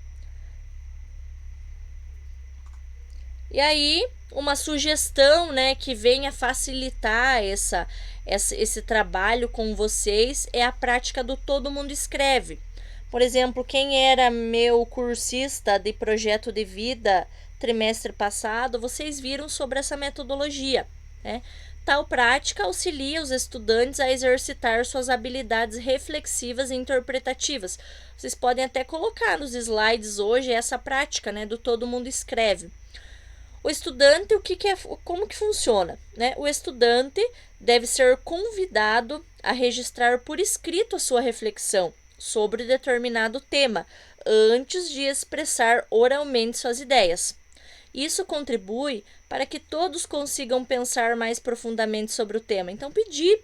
E aí, uma sugestão, né, que venha facilitar esse trabalho com vocês é a prática do Todo Mundo Escreve. Por exemplo, quem era meu cursista de projeto de vida trimestre passado, vocês viram sobre essa metodologia, né? Tal prática auxilia os estudantes a exercitar suas habilidades reflexivas e interpretativas. Vocês podem até colocar nos slides hoje essa prática, né, do Todo Mundo Escreve. O estudante, como que funciona, né? O estudante deve ser convidado a registrar por escrito a sua reflexão sobre determinado tema, antes de expressar oralmente suas ideias. Isso contribui para que todos consigam pensar mais profundamente sobre o tema. Então, pedir,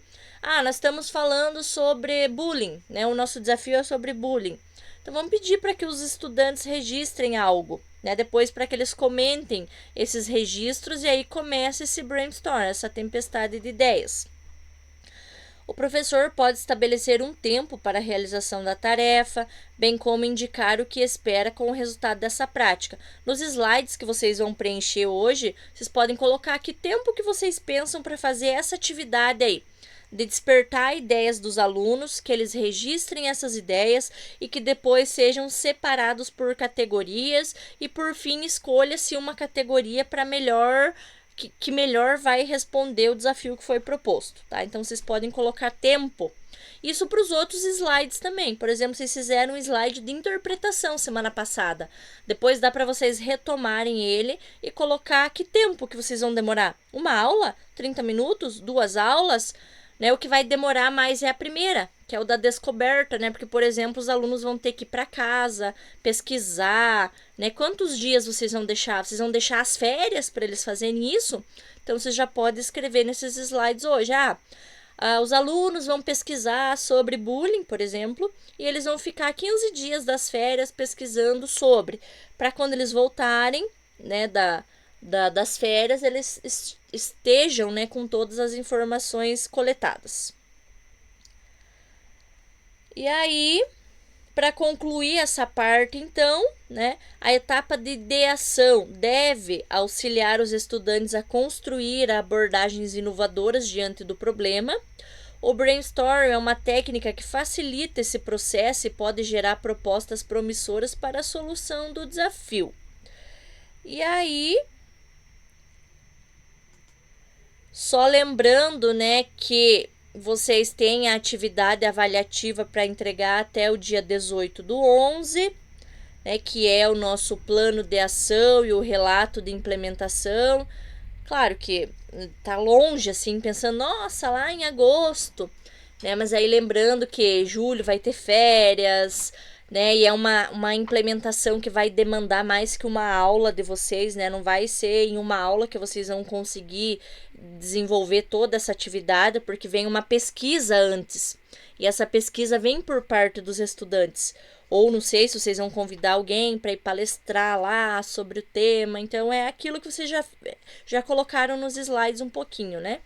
nós estamos falando sobre bullying, né? O nosso desafio é sobre bullying. Então, vamos pedir para que os estudantes registrem algo, né? Depois, para que eles comentem esses registros e aí comece esse brainstorm, essa tempestade de ideias. O professor pode estabelecer um tempo para a realização da tarefa, bem como indicar o que espera com o resultado dessa prática. Nos slides que vocês vão preencher hoje, vocês podem colocar que tempo que vocês pensam para fazer essa atividade aí, de despertar ideias dos alunos, que eles registrem essas ideias e que depois sejam separados por categorias e, por fim, escolha-se uma categoria para melhor que melhor vai responder o desafio que foi proposto, tá? Então, vocês podem colocar tempo. Isso para os outros slides também. Por exemplo, vocês fizeram um slide de interpretação semana passada. Depois dá para vocês retomarem ele e colocar que tempo que vocês vão demorar. Uma aula? 30 minutos? 2 aulas? Né, o que vai demorar mais é a primeira, que é o da descoberta, né? Porque, por exemplo, os alunos vão ter que ir para casa, pesquisar, né? Quantos dias vocês vão deixar? Vocês vão deixar as férias para eles fazerem isso? Então, vocês já podem escrever nesses slides hoje. Os alunos vão pesquisar sobre bullying, por exemplo, e eles vão ficar 15 dias das férias pesquisando sobre, para quando eles voltarem, né, das férias, eles estejam, né, com todas as informações coletadas. E aí, para concluir essa parte, então, né, a etapa de ideação deve auxiliar os estudantes a construir abordagens inovadoras diante do problema. O brainstorm é uma técnica que facilita esse processo e pode gerar propostas promissoras para a solução do desafio. E aí, só lembrando, né, que vocês têm a atividade avaliativa para entregar até o dia 18/11, né, que é o nosso plano de ação e o relato de implementação. Claro que tá longe, assim, pensando, nossa, lá em agosto, né? Mas aí lembrando que julho vai ter férias, né? E é uma implementação que vai demandar mais que uma aula de vocês, né? Não vai ser em uma aula que vocês vão conseguir desenvolver toda essa atividade, porque vem uma pesquisa antes. E essa pesquisa vem por parte dos estudantes. Ou não sei se vocês vão convidar alguém para ir palestrar lá sobre o tema. Então, é aquilo que vocês já colocaram nos slides um pouquinho, né?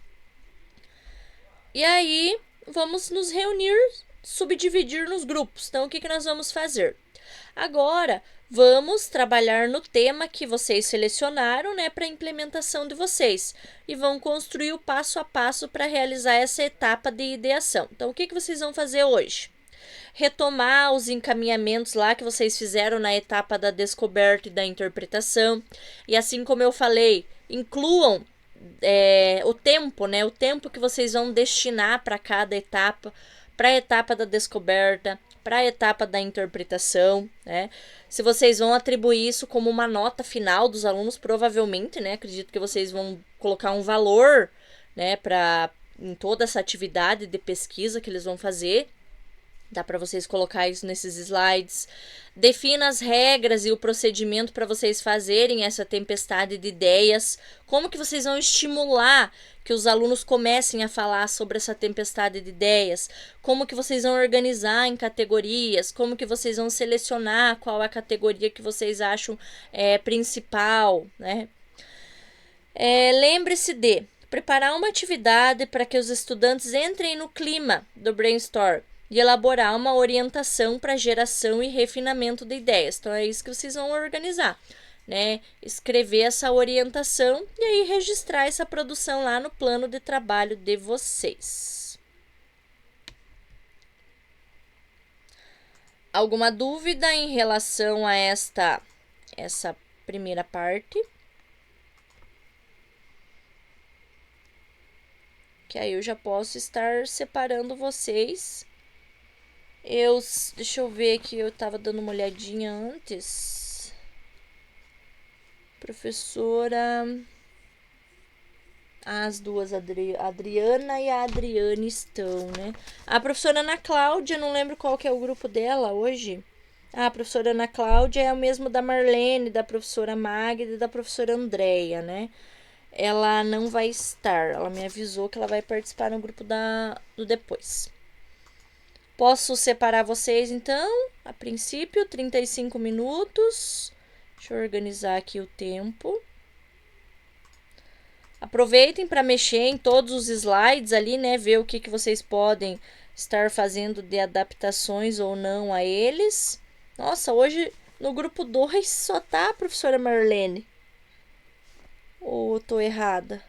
E aí, vamos nos reunir, subdividir nos grupos. Então, o que nós vamos fazer? Agora, vamos trabalhar no tema que vocês selecionaram, né, para a implementação de vocês. E vão construir o passo a passo para realizar essa etapa de ideação. Então, o que vocês vão fazer hoje? Retomar os encaminhamentos lá que vocês fizeram na etapa da descoberta e da interpretação. E assim como eu falei, incluam o tempo, né? O tempo que vocês vão destinar para cada etapa, para a etapa da descoberta, para a etapa da interpretação, né? Se vocês vão atribuir isso como uma nota final dos alunos, provavelmente, né? Acredito que vocês vão colocar um valor, né, em toda essa atividade de pesquisa que eles vão fazer. Dá para vocês colocar isso nesses slides. Defina as regras e o procedimento para vocês fazerem essa tempestade de ideias. Como que vocês vão estimular que os alunos comecem a falar sobre essa tempestade de ideias? Como que vocês vão organizar em categorias? Como que vocês vão selecionar qual é a categoria que vocês acham principal, né? Lembre-se de preparar uma atividade para que os estudantes entrem no clima do brainstorm e elaborar uma orientação para geração e refinamento de ideias. Então, é isso que vocês vão organizar, né? Escrever essa orientação e aí registrar essa produção lá no plano de trabalho de vocês. Alguma dúvida em relação a essa primeira parte? Que aí eu já posso estar separando vocês. Deixa eu ver aqui, eu tava dando uma olhadinha antes. Professora... As duas, a Adriana e a Adriane estão, né? A professora Ana Cláudia, não lembro qual que é o grupo dela hoje. A professora Ana Cláudia é o mesmo da Marlene, da professora Magda e da professora Andréia, né? Ela não vai estar, ela me avisou que ela vai participar no grupo do depois. Posso separar vocês, então, a princípio, 35 minutos. Deixa eu organizar aqui o tempo. Aproveitem para mexer em todos os slides ali, né? Ver o que vocês podem estar fazendo de adaptações ou não a eles. Nossa, hoje no grupo 2 só tá a professora Marlene. Ou tô errada?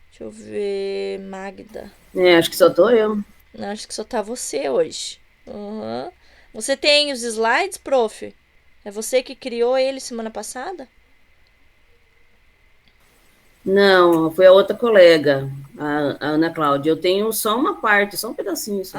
Deixa eu ver, Magda. Acho que só tô eu. Não, acho que só tá você hoje. Uhum. Você tem os slides, prof? É você que criou ele semana passada? Não, foi a outra colega, a Ana Cláudia. Eu tenho só uma parte, só um pedacinho. Só.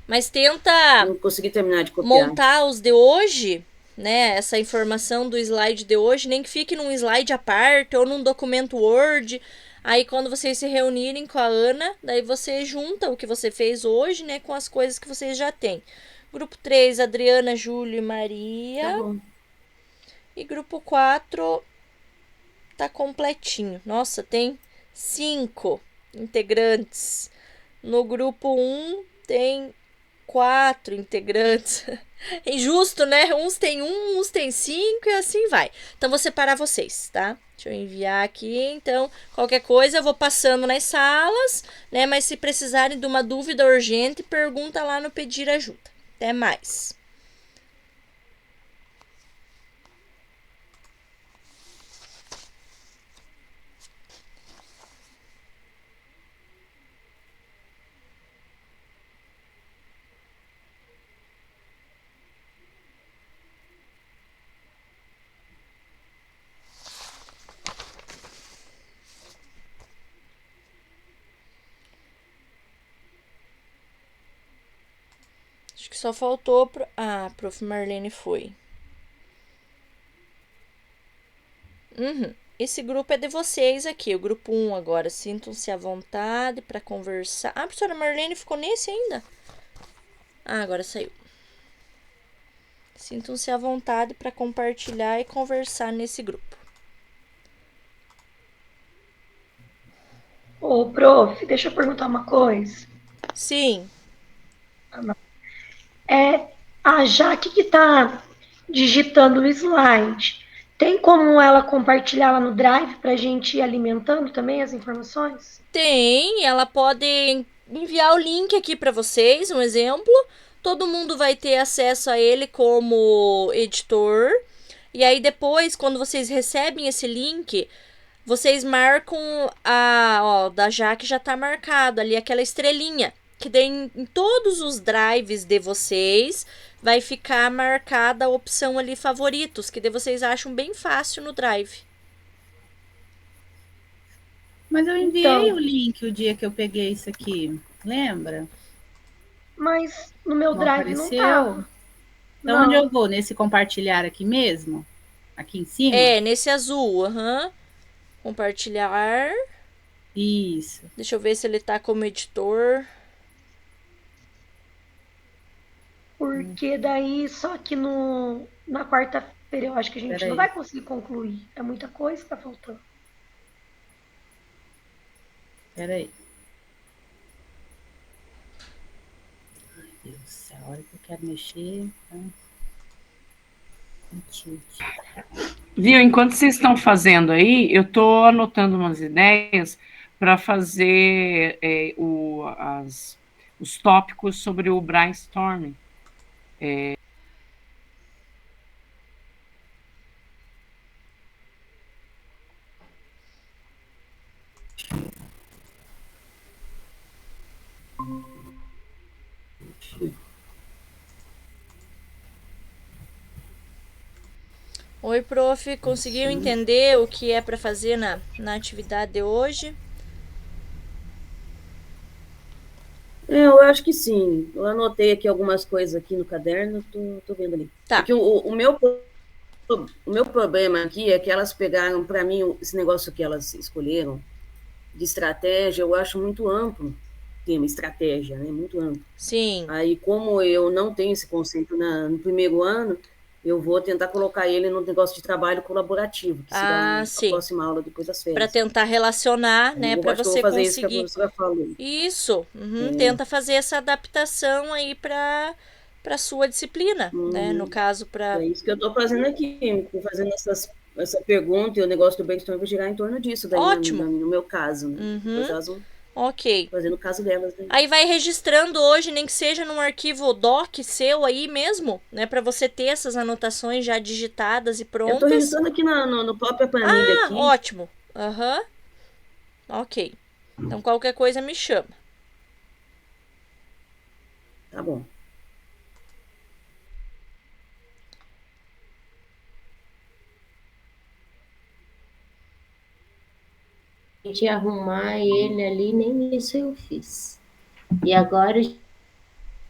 Mas tenta não consegui terminar de copiar. Montar os de hoje, né? Essa informação do slide de hoje, nem que fique num slide à parte ou num documento Word. Aí, quando vocês se reunirem com a Ana, daí você junta o que você fez hoje, né, com as coisas que vocês já têm. Grupo 3, Adriana, Júlio e Maria. Tá bom. E grupo 4 tá completinho. Nossa, tem 5 integrantes. No grupo 1 tem 4 integrantes. É injusto, né? Uns tem 1, uns tem 5 e assim vai. Então, vou separar vocês, tá? Deixa eu enviar aqui. Então, qualquer coisa eu vou passando nas salas, né? Mas se precisarem de uma dúvida urgente, pergunta lá no Pedir Ajuda. Até mais. só faltou... Ah, Prof. Marlene foi. Esse grupo é de vocês aqui, o grupo 1 agora. Sintam-se à vontade para conversar. Ah, a professora Marlene ficou nesse ainda? Ah, agora saiu. Sintam-se à vontade para compartilhar e conversar nesse grupo. Ô, prof, deixa eu perguntar uma coisa. Sim. A Jaque que está digitando o slide, tem como ela compartilhar lá no Drive para a gente ir alimentando também as informações? Tem, ela pode enviar o link aqui para vocês, um exemplo. Todo mundo vai ter acesso a ele como editor. E aí depois, quando vocês recebem esse link, vocês marcam da Jaque já está marcado ali aquela estrelinha, que daí em todos os drives de vocês vai ficar marcada a opção ali favoritos, que daí vocês acham bem fácil no drive. Mas eu enviei o link o dia que eu peguei isso aqui, lembra? Mas no meu Não Drive apareceu? não tá. Então, onde eu vou? Nesse compartilhar aqui mesmo? Aqui em cima? É, nesse azul, compartilhar. Isso. Deixa eu ver se ele tá como editor. Porque daí, só que na quarta-feira eu acho que a gente não vai conseguir concluir. É muita coisa que tá faltando. Peraí. Ai, Deus do céu, a hora que eu quero mexer. Viu? Enquanto vocês estão fazendo aí, eu estou anotando umas ideias para fazer os tópicos sobre o brainstorming. Oi, prof. Conseguiu entender o que é para fazer na atividade de hoje? Eu acho que sim. Eu anotei aqui algumas coisas aqui no caderno, tô vendo ali. Tá. Porque o meu problema aqui é que elas pegaram, para mim, esse negócio que elas escolheram de estratégia, eu acho muito amplo. Tema, estratégia, né? Muito amplo. Sim. Aí, como eu não tenho esse conceito no primeiro ano, eu vou tentar colocar ele no negócio de trabalho colaborativo, que será a próxima aula depois das férias. Para tentar relacionar, né? Para você conseguir. Isso que a professora falou. Isso. Tenta fazer essa adaptação aí para sua disciplina, né? No caso, para. É isso que eu estou fazendo aqui, fazendo essa pergunta e o negócio do brainstorm vai girar em torno disso, daí, Ótimo. No meu caso, né? Ok. Fazendo o caso delas. Né? Aí vai registrando hoje, nem que seja num arquivo doc seu aí mesmo, né? Para você ter essas anotações já digitadas e prontas. Eu tô registrando aqui no própria planilha aqui. Ótimo. Ok. Então, qualquer coisa me chama. Tá bom. De arrumar ele ali, nem isso eu fiz. E agora a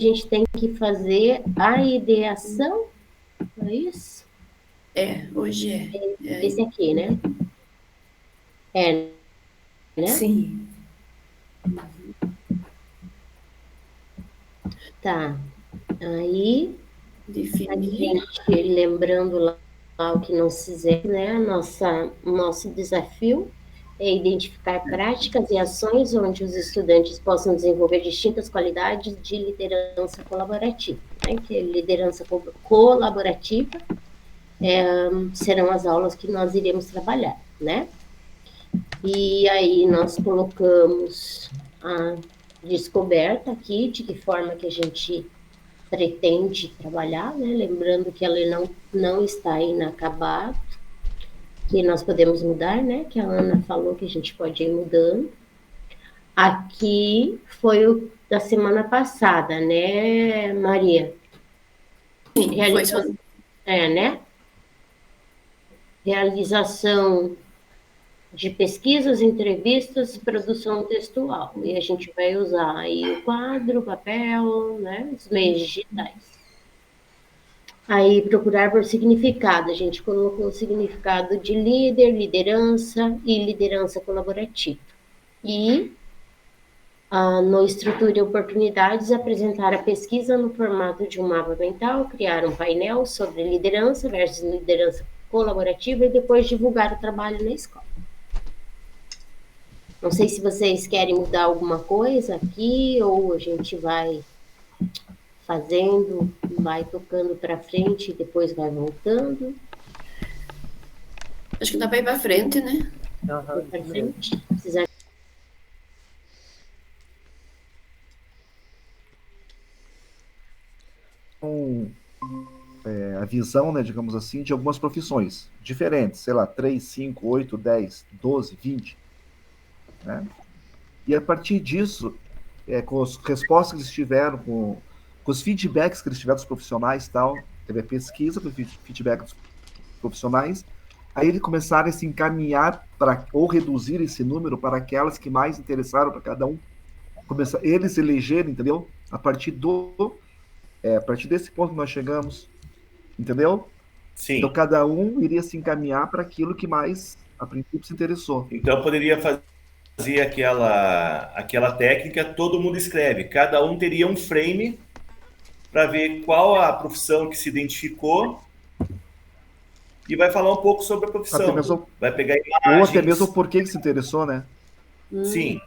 gente tem que fazer a ideação, não é isso? Hoje é. Esse aqui, né? Né? Sim. Tá. Aí, definir. A gente, lembrando lá o que nós fizemos, né? Nosso desafio é identificar práticas e ações onde os estudantes possam desenvolver distintas qualidades de liderança colaborativa. Né? Que liderança colaborativa serão as aulas que nós iremos trabalhar, né? E aí nós colocamos a descoberta aqui, de que forma que a gente pretende trabalhar, né? Lembrando que ela não está inacabada, que nós podemos mudar, né? Que a Ana falou que a gente pode ir mudando. Aqui foi o da semana passada, né, Maria? Sim, né? Realização de pesquisas, entrevistas, produção textual. E a gente vai usar aí o quadro, o papel, né, os meios digitais. Aí, procurar por significado. A gente colocou o significado de líder, liderança e liderança colaborativa. E, no Estrutura e Oportunidades, apresentar a pesquisa no formato de um mapa mental, criar um painel sobre liderança versus liderança colaborativa e depois divulgar o trabalho na escola. Não sei se vocês querem mudar alguma coisa aqui ou a gente vai fazendo, vai tocando para frente e depois vai voltando. Acho que dá para ir para frente, né? Para frente. Precisar... A visão, né, digamos assim, de algumas profissões diferentes, sei lá, 3, 5, 8, 10, 12, 20. Né? E a partir disso, com as respostas que eles tiveram, com os feedbacks que eles tiveram dos profissionais e tal, teve a pesquisa, foi feedback dos profissionais, aí eles começaram a se encaminhar para, ou reduzir esse número para aquelas que mais interessaram para cada um. Eles elegeram, entendeu? A partir desse ponto que nós chegamos, entendeu? Sim. Então cada um iria se encaminhar para aquilo que mais, a princípio, se interessou. Então poderia fazer aquela técnica, todo mundo escreve, cada um teria um frame para ver qual a profissão que se identificou e vai falar um pouco sobre a profissão. Vai pegar imagens. Ou até mesmo o porquê que se interessou, né? Sim.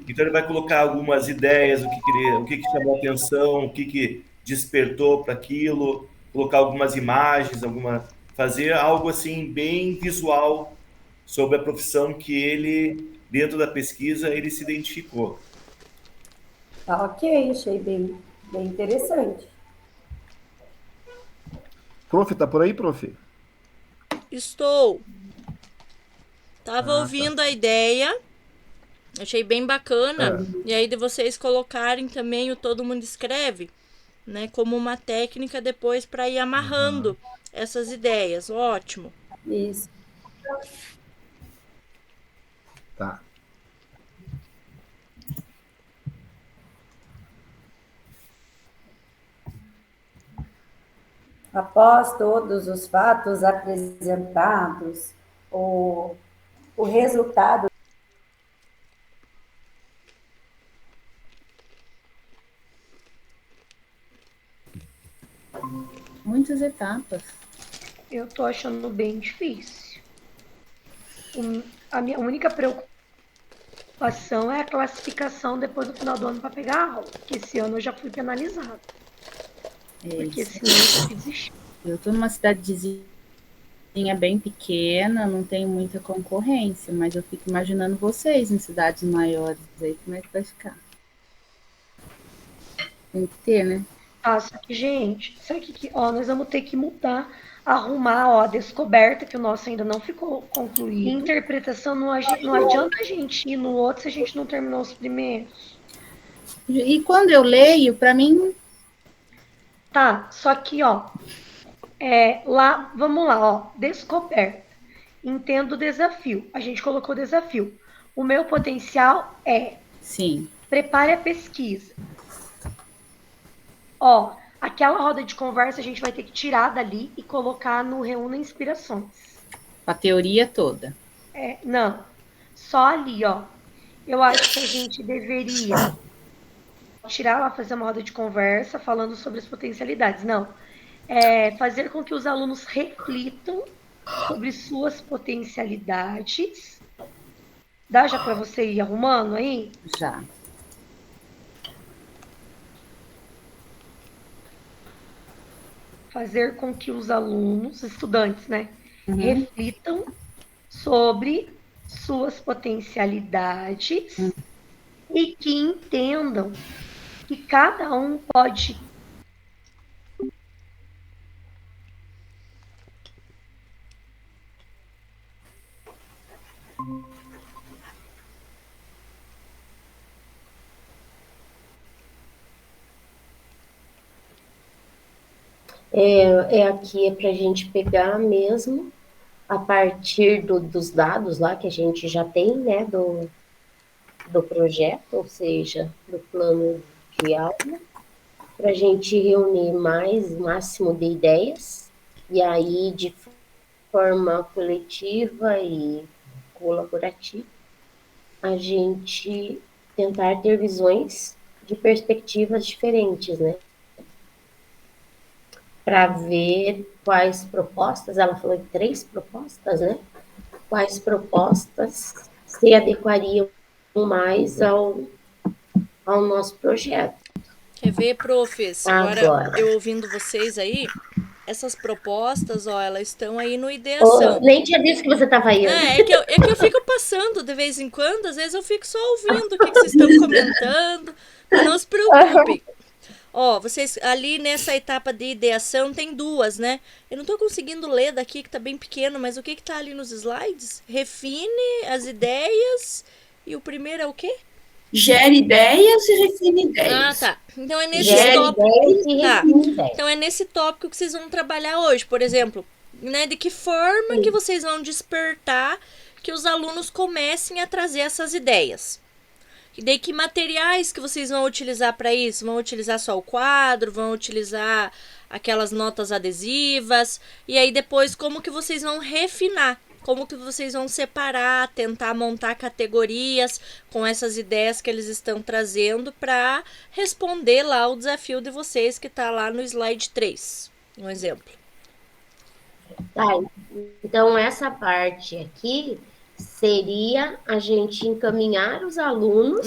Então ele vai colocar algumas ideias, o que chamou a atenção, o que despertou para aquilo, colocar algumas imagens, fazer algo assim bem visual sobre a profissão que ele, dentro da pesquisa, ele se identificou. Ok, achei bem interessante. Prof, tá por aí, prof? Estou. Tava ouvindo a ideia, achei bem bacana. E aí de vocês colocarem também o Todo Mundo Escreve, né, como uma técnica depois para ir amarrando essas ideias. Ótimo. Isso. Tá. Após todos os fatos apresentados, o resultado muitas etapas. Eu tô achando bem difícil. A minha única preocupação é a classificação depois do final do ano para pegar a aula, porque esse ano eu já fui penalizada. Porque senão eu desisti. Eu tô numa cidadezinha bem pequena, não tem muita concorrência, mas eu fico imaginando vocês em cidades maiores aí, como é que vai ficar? Tem que ter, né? Só que, gente, sabe o que nós vamos ter que mudar, arrumar, a descoberta, que o nosso ainda não ficou concluído. Interpretação, não adianta a gente ir no outro se a gente não terminou os primeiros. E quando eu leio, para mim... Tá, só que, lá, vamos lá, descoberta. Entendo o desafio. A gente colocou desafio. O meu potencial é... Sim. Prepare a pesquisa. Aquela roda de conversa a gente vai ter que tirar dali e colocar no Reúna Inspirações. A teoria toda. Não. Só ali, Eu acho que a gente deveria tirar lá, fazer uma roda de conversa falando sobre as potencialidades. Não. Fazer com que os alunos reflitam sobre suas potencialidades. Dá já para você ir arrumando aí? Já. Fazer com que os alunos, estudantes, né, reflitam sobre suas potencialidades e que entendam que cada um pode Aqui para a gente pegar mesmo a partir dos dados lá que a gente já tem, né, do projeto, ou seja, do plano de aula, para a gente reunir o máximo de ideias, e aí de forma coletiva e colaborativa, a gente tentar ter visões de perspectivas diferentes, né? Para ver quais propostas, ela falou 3 propostas, né? Quais propostas se adequariam mais ao nosso projeto. Quer ver, profs? Agora, eu ouvindo vocês aí, essas propostas, ó, elas estão aí no Ideação. Nem tinha visto que você estava aí. É que eu fico passando de vez em quando, às vezes eu fico só ouvindo o que vocês estão comentando, mas não se preocupem. Ó, vocês ali nessa etapa de ideação tem 2, né? Eu não tô conseguindo ler daqui, que tá bem pequeno, mas o que tá ali nos slides? Refine as ideias e o primeiro é o quê? Gere ideias e refine ideias. Ah, tá. Então é nesse tópico. Tá. Então é nesse tópico que vocês vão trabalhar hoje, por exemplo, né? De que forma que vocês vão despertar que os alunos comecem a trazer essas ideias? E daí que materiais que vocês vão utilizar para isso? Vão utilizar só o quadro? Vão utilizar aquelas notas adesivas? E aí depois como que vocês vão refinar? Como que vocês vão separar, tentar montar categorias com essas ideias que eles estão trazendo para responder lá o desafio de vocês que está lá no slide 3, um exemplo. Tá, então essa parte aqui seria a gente encaminhar os alunos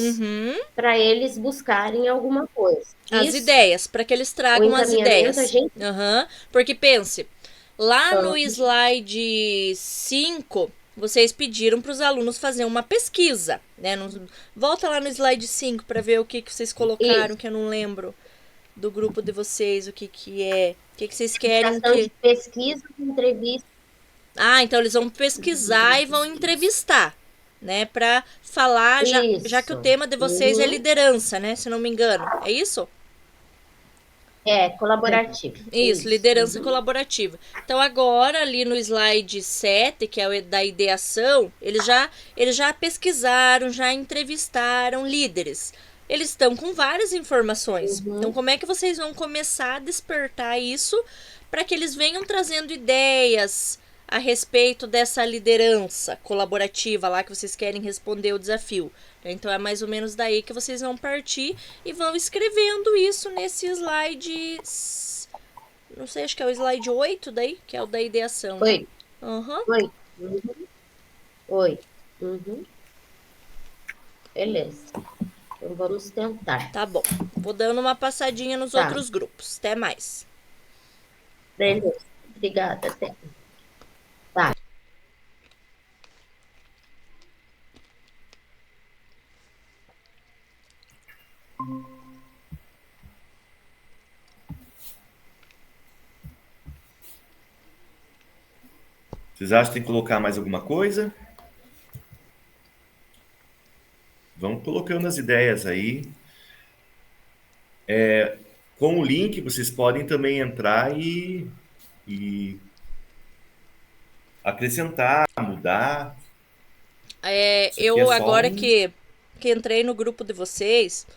para eles buscarem alguma coisa. As ideias, para que eles tragam as ideias. Porque pense, lá no slide 5, vocês pediram para os alunos fazer uma pesquisa, né? Volta lá no slide 5 para ver o que vocês colocaram, que eu não lembro do grupo de vocês, o que é, o que vocês querem. De pesquisa, entrevista. Ah, então eles vão pesquisar e vão entrevistar, né? Para falar, já que o tema de vocês é liderança, né? Se não me engano, é isso? É, colaborativo. Isso, liderança colaborativa. Então, agora, ali no slide 7, que é o da ideação, eles já pesquisaram, já entrevistaram líderes. Eles estão com várias informações. Então, como é que vocês vão começar a despertar isso para que eles venham trazendo ideias a respeito dessa liderança colaborativa lá que vocês querem responder o desafio? Então é mais ou menos daí que vocês vão partir e vão escrevendo isso nesse slide, não sei, acho que é o slide 8 daí, que é o da ideação. Oi. Né? Oi. Beleza. Então vamos tentar. Tá bom. Vou dando uma passadinha nos outros grupos. Até mais. Beleza. Obrigada. Até. Tá. Vocês acham que tem que colocar mais alguma coisa? Vão colocando as ideias aí. Com o link, vocês podem também entrar e acrescentar, mudar. Eu agora que entrei no grupo de vocês,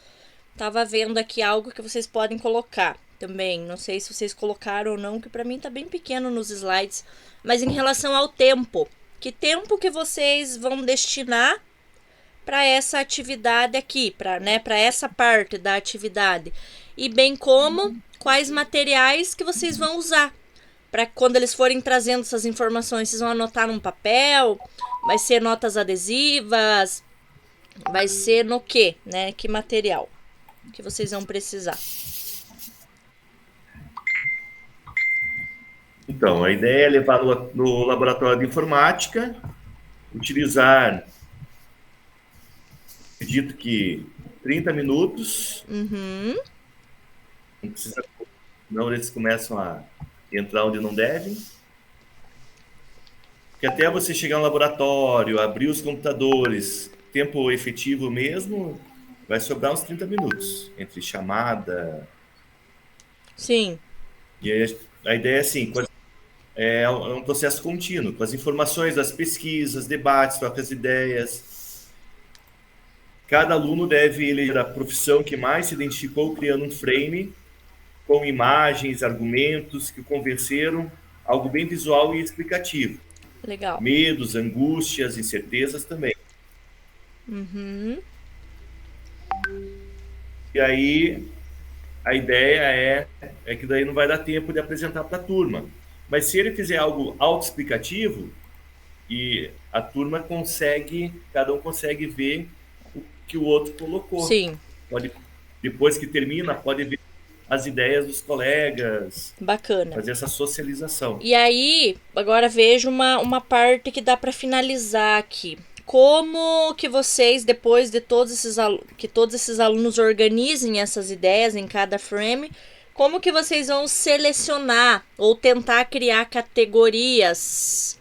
tava vendo aqui algo que vocês podem colocar também. Não sei se vocês colocaram ou não, que para mim tá bem pequeno nos slides. Mas em relação ao tempo, que tempo que vocês vão destinar para essa atividade aqui, para essa parte da atividade, e bem como quais materiais que vocês vão usar para quando eles forem trazendo essas informações. Vocês vão anotar num papel, vai ser notas adesivas, vai ser no quê, né? Que material que vocês vão precisar? Então, a ideia é levar no laboratório de informática, utilizar, acredito que 30 minutos. Não precisa, não, eles começam a entrar onde não devem. Porque até você chegar no laboratório, abrir os computadores, tempo efetivo mesmo, vai sobrar uns 30 minutos, entre chamada. Sim. E aí, a ideia é assim, é um processo contínuo, com as informações das pesquisas, debates, trocas de ideias. Cada aluno deve eleger a profissão que mais se identificou, criando um frame com imagens, argumentos que o convenceram, algo bem visual e explicativo. Legal. Medos, angústias, incertezas também. Uhum. E aí, a ideia é que daí não vai dar tempo de apresentar para a turma. Mas se ele fizer algo autoexplicativo, e a turma consegue, cada um consegue ver o que o outro colocou. Sim. Depois que termina, pode ver as ideias dos colegas. Bacana. Fazer essa socialização. E aí, agora vejo uma parte que dá para finalizar aqui. Como que vocês, depois de todos esses alunos organizem essas ideias em cada frame, como que vocês vão selecionar ou tentar criar categorias?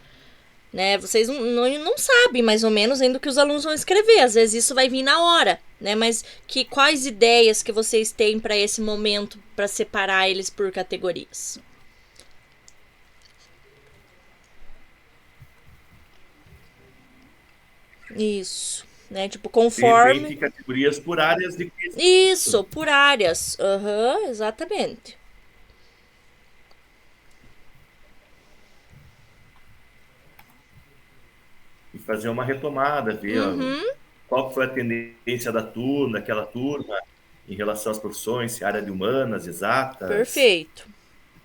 Né? Vocês não sabem mais ou menos ainda o que os alunos vão escrever. Às vezes isso vai vir na hora, né? Mas quais ideias que vocês têm para esse momento, para separar eles por categorias? Isso, né? Tipo, conforme... categorias por áreas de... Isso, por áreas. Exatamente. E fazer uma retomada, ver qual foi a tendência da turma, daquela turma, em relação às profissões, área de humanas, exatas. Perfeito.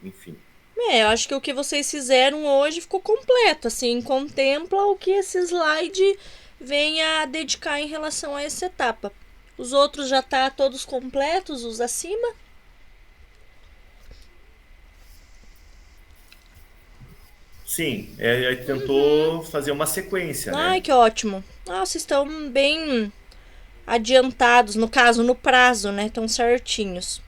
Enfim. Eu acho que o que vocês fizeram hoje ficou completo, assim, contempla o que esse slide vem a dedicar em relação a essa etapa. Os outros já tá todos completos, os acima? Sim, tentou fazer uma sequência, né? Ai, que ótimo. Vocês estão bem adiantados, no caso, no prazo, né? Estão certinhos.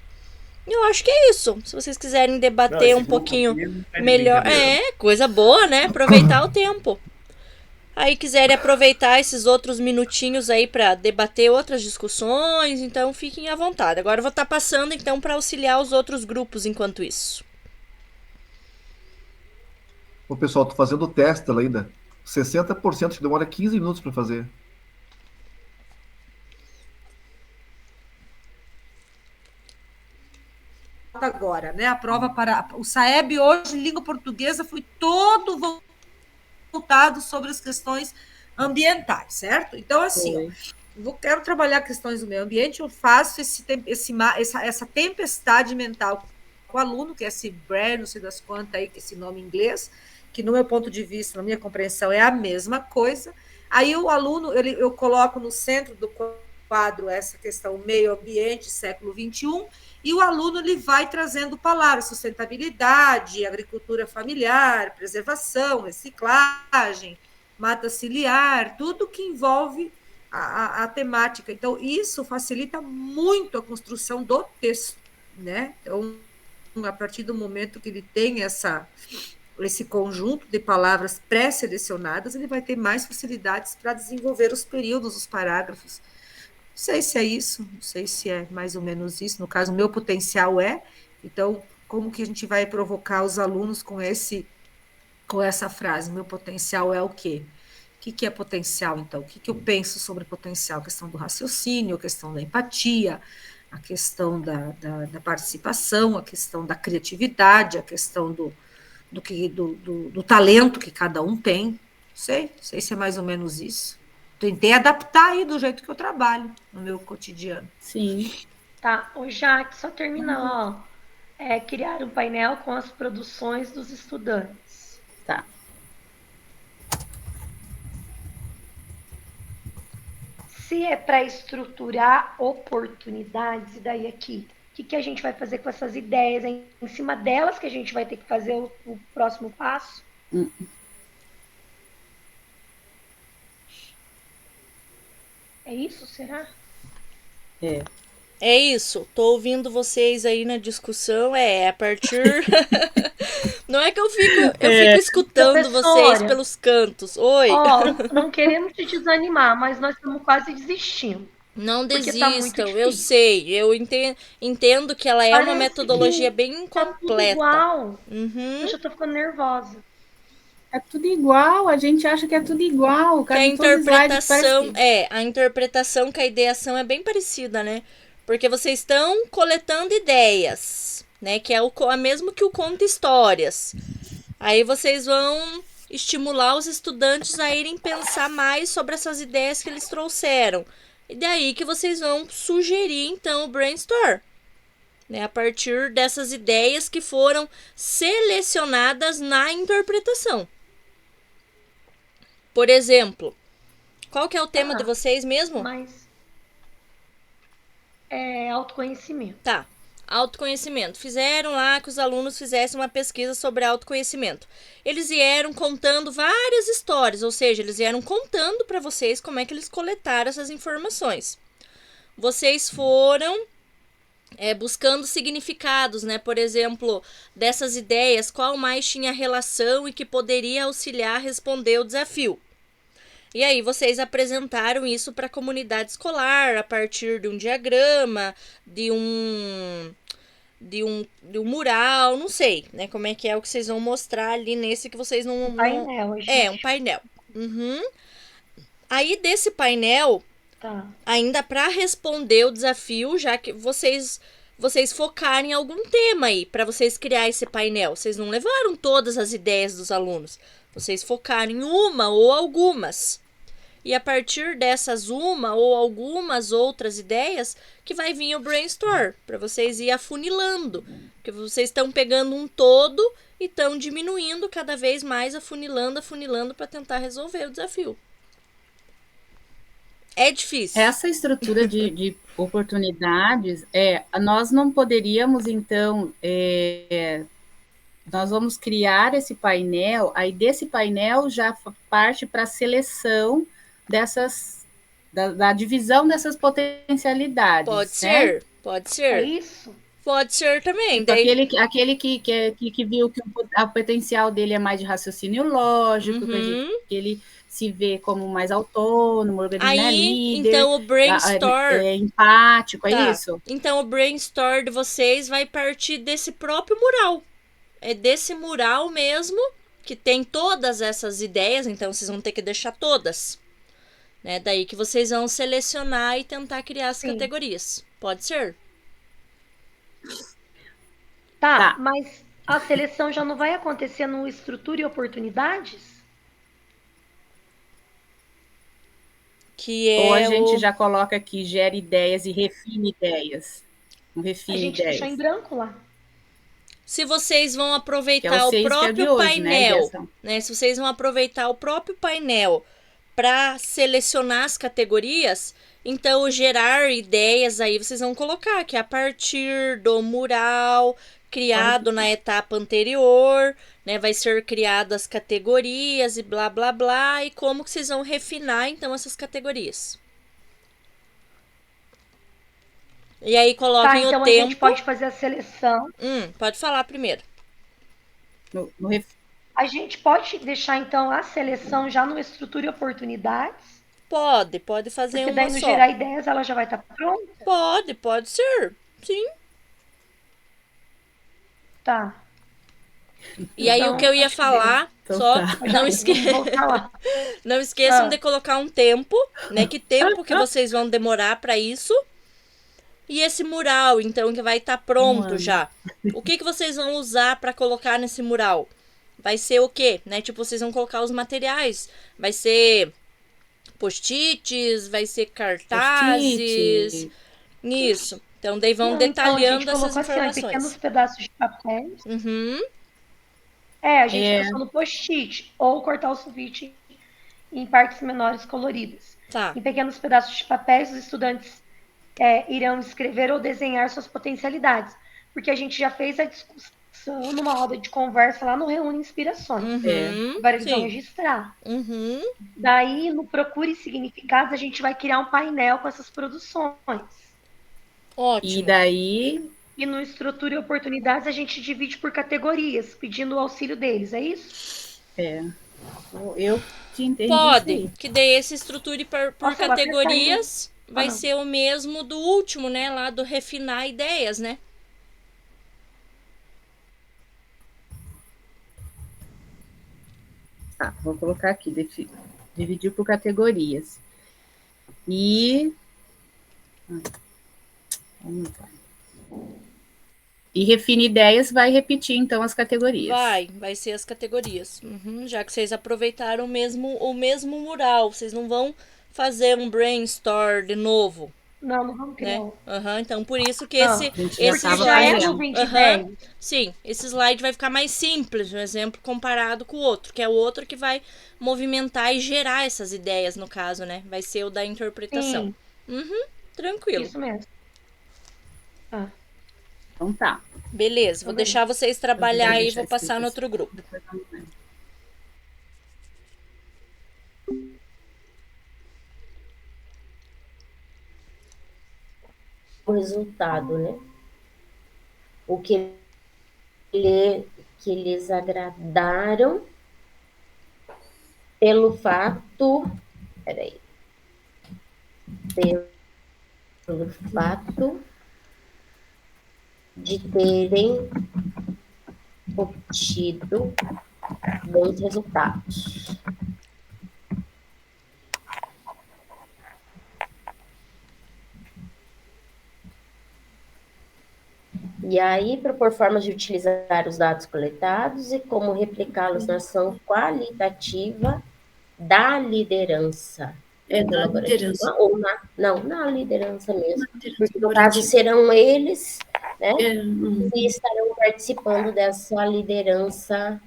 Eu acho que é isso. Se vocês quiserem debater um pouquinho melhor... coisa boa, né? Aproveitar o tempo. Aí quiserem aproveitar esses outros minutinhos aí para debater outras discussões, então fiquem à vontade. Agora eu vou estar passando então para auxiliar os outros grupos enquanto isso. Ô, pessoal, tô fazendo o teste ainda. 60% que demora 15 minutos para fazer. Agora, né? A prova para o SAEB hoje, língua portuguesa, foi todo voltado sobre as questões ambientais, certo? Então, assim, quero trabalhar questões do meio ambiente, eu faço essa tempestade mental com o aluno, que é esse BRAIN, não sei das quantas aí, que é esse nome em inglês, que no meu ponto de vista, na minha compreensão, é a mesma coisa. Aí o aluno, eu coloco no centro do quadro essa questão meio ambiente, século XXI, e o aluno ele vai trazendo palavras, sustentabilidade, agricultura familiar, preservação, reciclagem, mata ciliar, tudo que envolve a temática. Então, isso facilita muito a construção do texto, né? Então, a partir do momento que ele tem esse conjunto de palavras pré-selecionadas, ele vai ter mais facilidades para desenvolver os períodos, os parágrafos. Não sei se é isso, não sei se é mais ou menos isso. No caso, o meu potencial é. Então, como que a gente vai provocar os alunos com essa frase? Meu potencial é o quê? O que é potencial, então? O que eu penso sobre potencial? A questão do raciocínio, a questão da empatia, a questão da participação, a questão da criatividade, a questão do talento que cada um tem. Não sei se é mais ou menos isso. Tentei adaptar aí do jeito que eu trabalho no meu cotidiano. Sim. Tá, ô Jaque, só terminando, criar um painel com as produções dos estudantes. Tá. Se é para estruturar oportunidades, e daí aqui, o que a gente vai fazer com essas ideias? É em cima delas que a gente vai ter que fazer o próximo passo? É isso, será? É isso. Tô ouvindo vocês aí na discussão. A partir... Não é que eu fico escutando vocês pelos cantos. Oi. Não queremos te desanimar, mas nós estamos quase desistindo. Não Porque tá muito desistam, difícil. eu sei, eu entendo que ela é uma Parece metodologia que bem tá tudo completa. igual. Uhum. Eu já tô ficando nervosa. É tudo igual, a gente acha que é tudo igual. Que a interpretação, a interpretação com a ideação é bem parecida, né? Porque vocês estão coletando ideias, né? Que é o mesmo que o conta histórias. Aí vocês vão estimular os estudantes a irem pensar mais sobre essas ideias que eles trouxeram. E daí que vocês vão sugerir, então, o brainstorm. Né, a partir dessas ideias que foram selecionadas na interpretação. Por exemplo, qual que é o tema de vocês mesmo? Mas é autoconhecimento. Tá, autoconhecimento. Fizeram lá que os alunos fizessem uma pesquisa sobre autoconhecimento. Eles vieram contando várias histórias, ou seja, eles vieram contando para vocês como é que eles coletaram essas informações. Vocês foram buscando significados, né? Por exemplo, dessas ideias, qual mais tinha relação e que poderia auxiliar a responder o desafio. E aí vocês apresentaram isso para a comunidade escolar a partir de um diagrama, de um mural, não sei, né? Como é que é o que vocês vão mostrar ali nesse que vocês não... Painel, um painel. Uhum. Aí desse painel, ainda para responder o desafio, já que vocês focarem em algum tema aí, para vocês criar esse painel. Vocês não levaram todas as ideias dos alunos. Vocês focaram em uma ou algumas. E a partir dessas uma ou algumas outras ideias que vai vir o brainstorm, para vocês ir afunilando. Porque vocês estão pegando um todo e estão diminuindo cada vez mais, afunilando para tentar resolver o desafio. É difícil. Essa estrutura de oportunidades, nós não poderíamos, então... Nós vamos criar esse painel, aí desse painel já parte para a seleção da divisão dessas potencialidades. Pode ser, pode ser. É isso? Pode ser também. Tipo, aquele que viu que o potencial dele é mais de raciocínio lógico, que ele se vê como mais autônomo, líder. Então o brainstorm... empático, é isso? Então o brainstorm de vocês vai partir desse próprio mural. É desse mural mesmo, que tem todas essas ideias, então vocês vão ter que deixar todas. Né? Daí que vocês vão selecionar e tentar criar as categorias. Pode ser? Tá, mas a seleção já não vai acontecer no estrutura e oportunidades? Ou a gente já coloca aqui, gera ideias e refine ideias. A gente deixou em branco lá. Se vocês vão aproveitar o próprio painel, né? Se vocês vão aproveitar o próprio painel para selecionar as categorias, então o gerar ideias aí vocês vão colocar que é a partir do mural criado na etapa anterior, né? Vai ser criado as categorias e blá blá blá, e como que vocês vão refinar então essas categorias. E aí coloquem o tempo. Então a gente pode fazer a seleção. Pode falar primeiro. A gente pode deixar então a seleção já no estrutura e oportunidades? Pode fazer uma só. Porque daí no gerar ideias ela já vai estar pronta? Pode ser, sim. Tá. E aí o que eu ia falar, não esqueçam de colocar um tempo, né? Que tempo que vocês vão demorar para isso. E esse mural, então, que vai estar pronto já. O que vocês vão usar para colocar nesse mural? Vai ser o quê? Né? Tipo, vocês vão colocar os materiais. Vai ser post-its, vai ser cartazes. Isso. Então, daí vão detalhando essas informações. Assim, pequenos pedaços de papel. A gente pensou no post-it. Ou cortar o sulfite em partes menores coloridas. Em pequenos pedaços de papéis, os estudantes... irão escrever ou desenhar suas potencialidades. Porque a gente já fez a discussão numa roda de conversa lá no Reúne Inspirações. Agora eles vão registrar. Daí, no Procure Significados, a gente vai criar um painel com essas produções. Ótimo. E daí... E no Estrutura e Oportunidades, a gente divide por categorias, pedindo o auxílio deles, é isso? Eu te entendi. Pode, que daí esse estruture por categorias... vai ser o mesmo do último, né? Lá do refinar ideias, né? Tá, vou colocar aqui, dividir por categorias. E... Vamos lá. E refine ideias vai repetir, então, as categorias. Vai ser as categorias. Já que vocês aproveitaram o mesmo mural. Vocês não vão fazer um brainstorm de novo. Não vamos criar. Né? Então, por isso que esse sim, esse slide vai ficar mais simples, um exemplo, comparado com o outro, que é o outro que vai movimentar e gerar essas ideias, no caso, né? Vai ser o da interpretação. Tranquilo. Isso mesmo. Então tá. Beleza, vou deixar vocês trabalhar e vou passar no outro grupo. O resultado, né? O que lhes agradaram pelo fato... Peraí. Pelo fato de terem obtido bons resultados. E aí, propor formas de utilizar os dados coletados e como replicá-los na ação qualitativa da liderança. Na liderança. Ou na liderança mesmo. Porque, no caso, serão eles, né, que estarão participando dessa liderança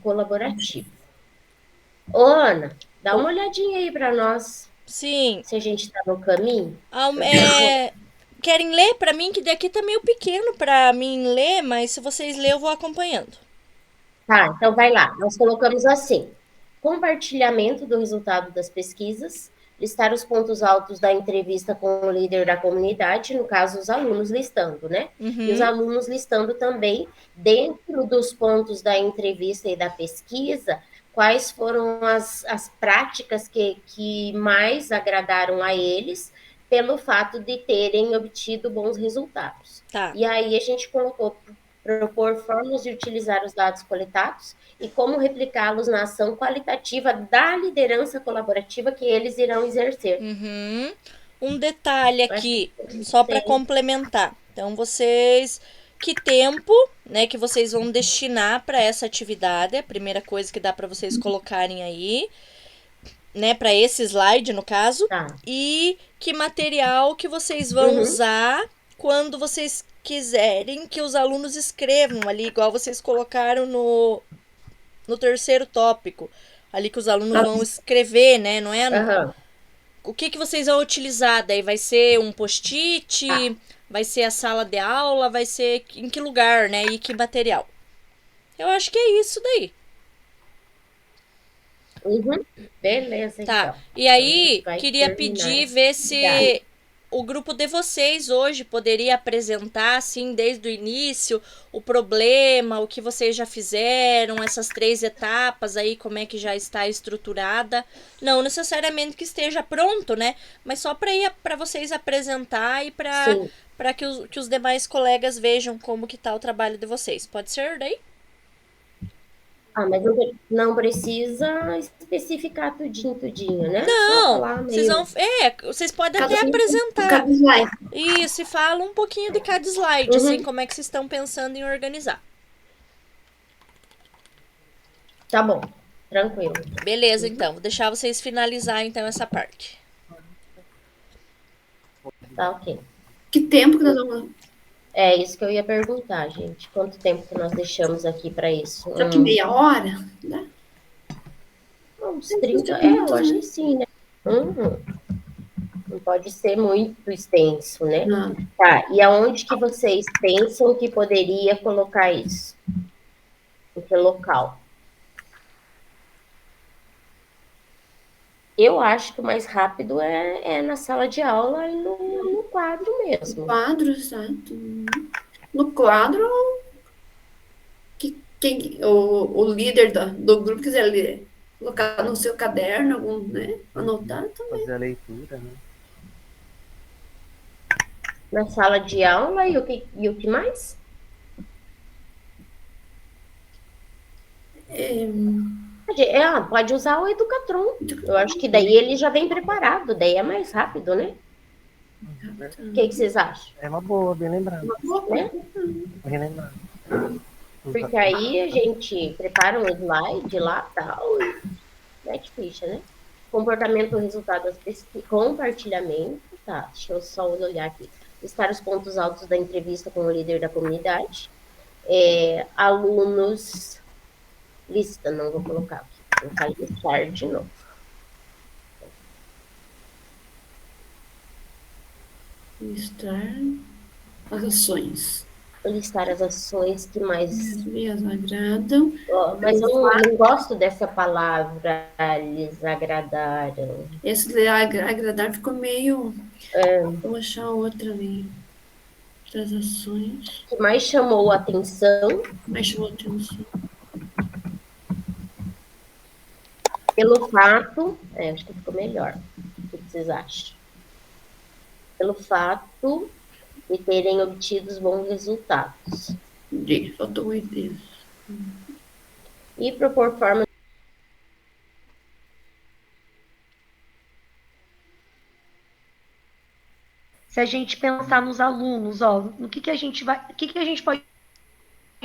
colaborativa. Ô, Ana, dá uma olhadinha aí para nós. Sim. Se a gente está no caminho. Querem ler para mim? Que daqui tá meio pequeno para mim ler, mas se vocês lerem, eu vou acompanhando. Tá, então vai lá. Nós colocamos assim: compartilhamento do resultado das pesquisas, listar os pontos altos da entrevista com o líder da comunidade, no caso, os alunos listando, né? E os alunos listando também, dentro dos pontos da entrevista e da pesquisa, quais foram as práticas que mais agradaram a eles, pelo fato de terem obtido bons resultados. Tá. E aí a gente colocou propor formas de utilizar os dados coletados e como replicá-los na ação qualitativa da liderança colaborativa que eles irão exercer. Um detalhe aqui, só para complementar. Então, que tempo, né, que vocês vão destinar para essa atividade? É a primeira coisa que dá para vocês colocarem aí, né, para esse slide, no caso. E que material que vocês vão usar quando vocês quiserem que os alunos escrevam ali, igual vocês colocaram no terceiro tópico, ali que os alunos vão escrever, né, não é? O que vocês vão utilizar daí? Vai ser um post-it? Vai ser a sala de aula? Vai ser em que lugar, né? E que material? Eu acho que é isso daí. Beleza, tá. Então. E aí, queria pedir, ver se o grupo de vocês hoje poderia apresentar, assim, desde o início, o problema, o que vocês já fizeram, essas 3 etapas aí, como é que já está estruturada. Não necessariamente que esteja pronto, né? Mas só para vocês apresentar e para que os demais colegas vejam como que tá o trabalho de vocês. Pode ser daí? Mas não precisa especificar tudinho, né? Não, vocês podem até apresentar. Cada slide. Isso, e fala um pouquinho de cada slide, assim, como é que vocês estão pensando em organizar. Tá bom, tranquilo. Beleza, então, vou deixar vocês finalizar, então, essa parte. Tá, ok. Que tempo que nós vamos... É isso que eu ia perguntar, gente. Quanto tempo que nós deixamos aqui para isso? Só que meia hora, né? Uns 30, eu acho que sim, né? Não pode ser muito extenso, né? Tá, e aonde que vocês pensam que poderia colocar isso? Em que local? Eu acho que o mais rápido é na sala de aula e no quadro mesmo. No quadro, exato. No quadro, o líder do grupo quiser ler, colocar no seu caderno, né? Anotar também. Fazer a leitura, né? Na sala de aula e o que mais? Pode usar o Educatron. Eu acho que daí ele já vem preparado, daí é mais rápido, né? O que vocês acham? É uma boa, bem lembrado. Né? Bem lembrado. Porque aí a gente prepara um slide lá, tal, e mete ficha, né? Comportamento, resultado das pesquisas, compartilhamento, tá, deixa eu só olhar aqui. Listar os pontos altos da entrevista com o líder da comunidade. Alunos, lista, não vou colocar aqui, vou colocar listar de novo. Listar as ações. Listar as ações que mais lhes agradam. Mas eu não gosto dessa palavra, lhes agradaram. Esse agradar ficou meio... Vou achar outra ali. Das ações. Que mais chamou a atenção. Pelo fato... acho que ficou melhor. O que vocês acham? Pelo fato de terem obtido bons resultados. Faltou o ideia. E propor forma. Se a gente pensar nos alunos, no que a gente pode